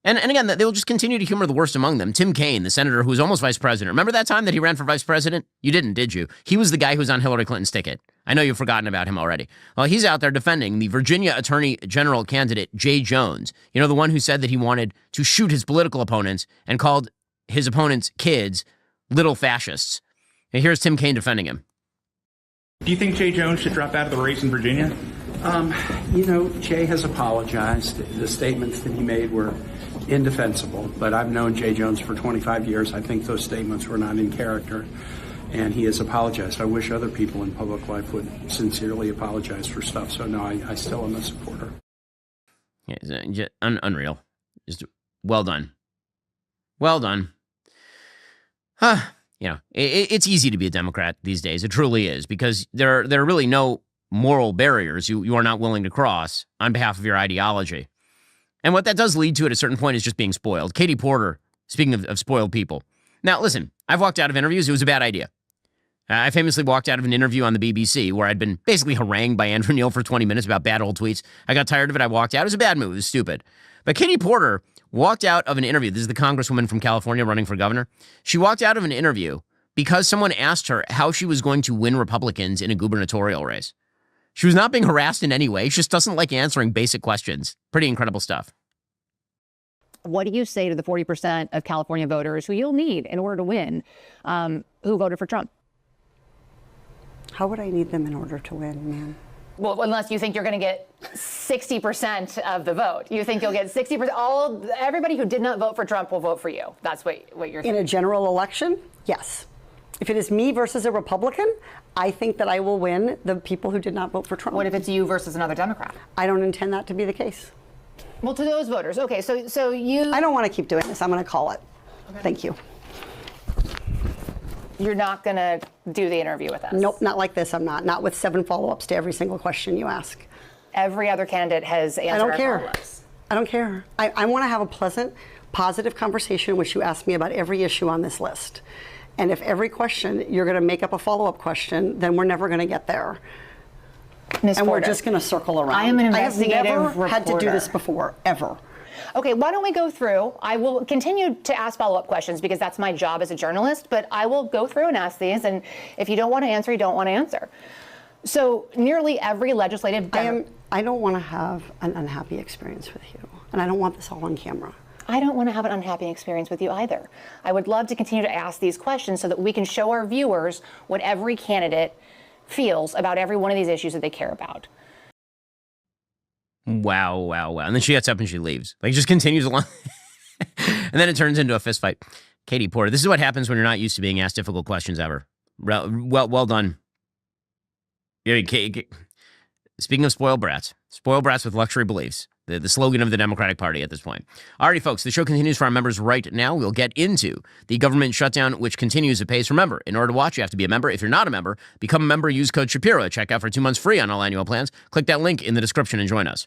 And again, they will just continue to humor the worst among them. Tim Kaine, the senator who was almost vice president. Remember that time that he ran for vice president? You didn't, did you? He was the guy who was on Hillary Clinton's ticket. I know you've forgotten about him already. Well, he's out there defending the Virginia Attorney General candidate, Jay Jones. You know, the one who said that he wanted to shoot his political opponents and called his opponents' kids little fascists. And here's Tim Kaine defending him. Do you think Jay Jones should drop out of the race in Virginia? Jay has apologized. The statements that he made were indefensible, but I've known Jay Jones for 25 years. I think those statements were not in character, and he has apologized. I wish other people in public life would sincerely apologize for stuff. So, no, I still am a supporter. Yeah, unreal. Just well done. Well done. It's easy to be a Democrat these days. It truly is, because there are really no moral barriers you are not willing to cross on behalf of your ideology. And what that does lead to at a certain point is just being spoiled. Katie Porter, speaking of spoiled people. Now, listen, I've walked out of interviews. It was a bad idea. I famously walked out of an interview on the BBC where I'd been basically harangued by Andrew Neil for 20 minutes about bad old tweets. I got tired of it. I walked out. It was a bad move. It was stupid. But Katie Porter walked out of an interview. This is the congresswoman from California running for governor. She walked out of an interview because someone asked her how she was going to win Republicans in a gubernatorial race. She was not being harassed in any way. She just doesn't like answering basic questions. Pretty incredible stuff. What do you say to the 40% of California voters who you'll need in order to win, who voted for Trump? How would I need them in order to win, ma'am? Well, unless you think you're going to get 60% of the vote. You think you'll get 60%. Everybody who did not vote for Trump will vote for you. That's what you're saying. In a general election, yes. If it is me versus a Republican, I think that I will win the people who did not vote for Trump. What if it's you versus another Democrat? I don't intend that to be the case. Well, to those voters. Okay, so you... I don't want to keep doing this. I'm going to call it. Okay. Thank you. You're not going to do the interview with us? Nope, not like this. I'm not. Not with 7 follow-ups to every single question you ask. Every other candidate has answered our follow-ups. I don't care. I want to have a pleasant, positive conversation in which you ask me about every issue on this list. And if every question you're going to make up a follow-up question, then we're never going to get there. Ms. And Porter, we're just going to circle around. I am an investigative I have never reporter. had to do this before, ever. Okay, why don't we go through? I will continue to ask follow-up questions because that's my job as a journalist, but I will go through and ask these, and if you don't want to answer, you don't want to answer. So nearly every legislative... I don't want to have an unhappy experience with you, and I don't want this all on camera. I don't want to have an unhappy experience with you either. I would love to continue to ask these questions so that we can show our viewers what every candidate feels about every one of these issues that they care about. Wow. And then she gets up and she leaves. Like, just continues along. And then it turns into a fist fight. Katie Porter, this is what happens when you're not used to being asked difficult questions ever. Well done. Speaking of spoiled brats with luxury beliefs, the slogan of the Democratic Party at this point. Alrighty, folks, the show continues for our members right now. We'll get into the government shutdown, which continues apace. Remember, in order to watch, you have to be a member. If you're not a member, become a member. Use code Shapiro. Check out for 2 months free on all annual plans. Click that link in the description and join us.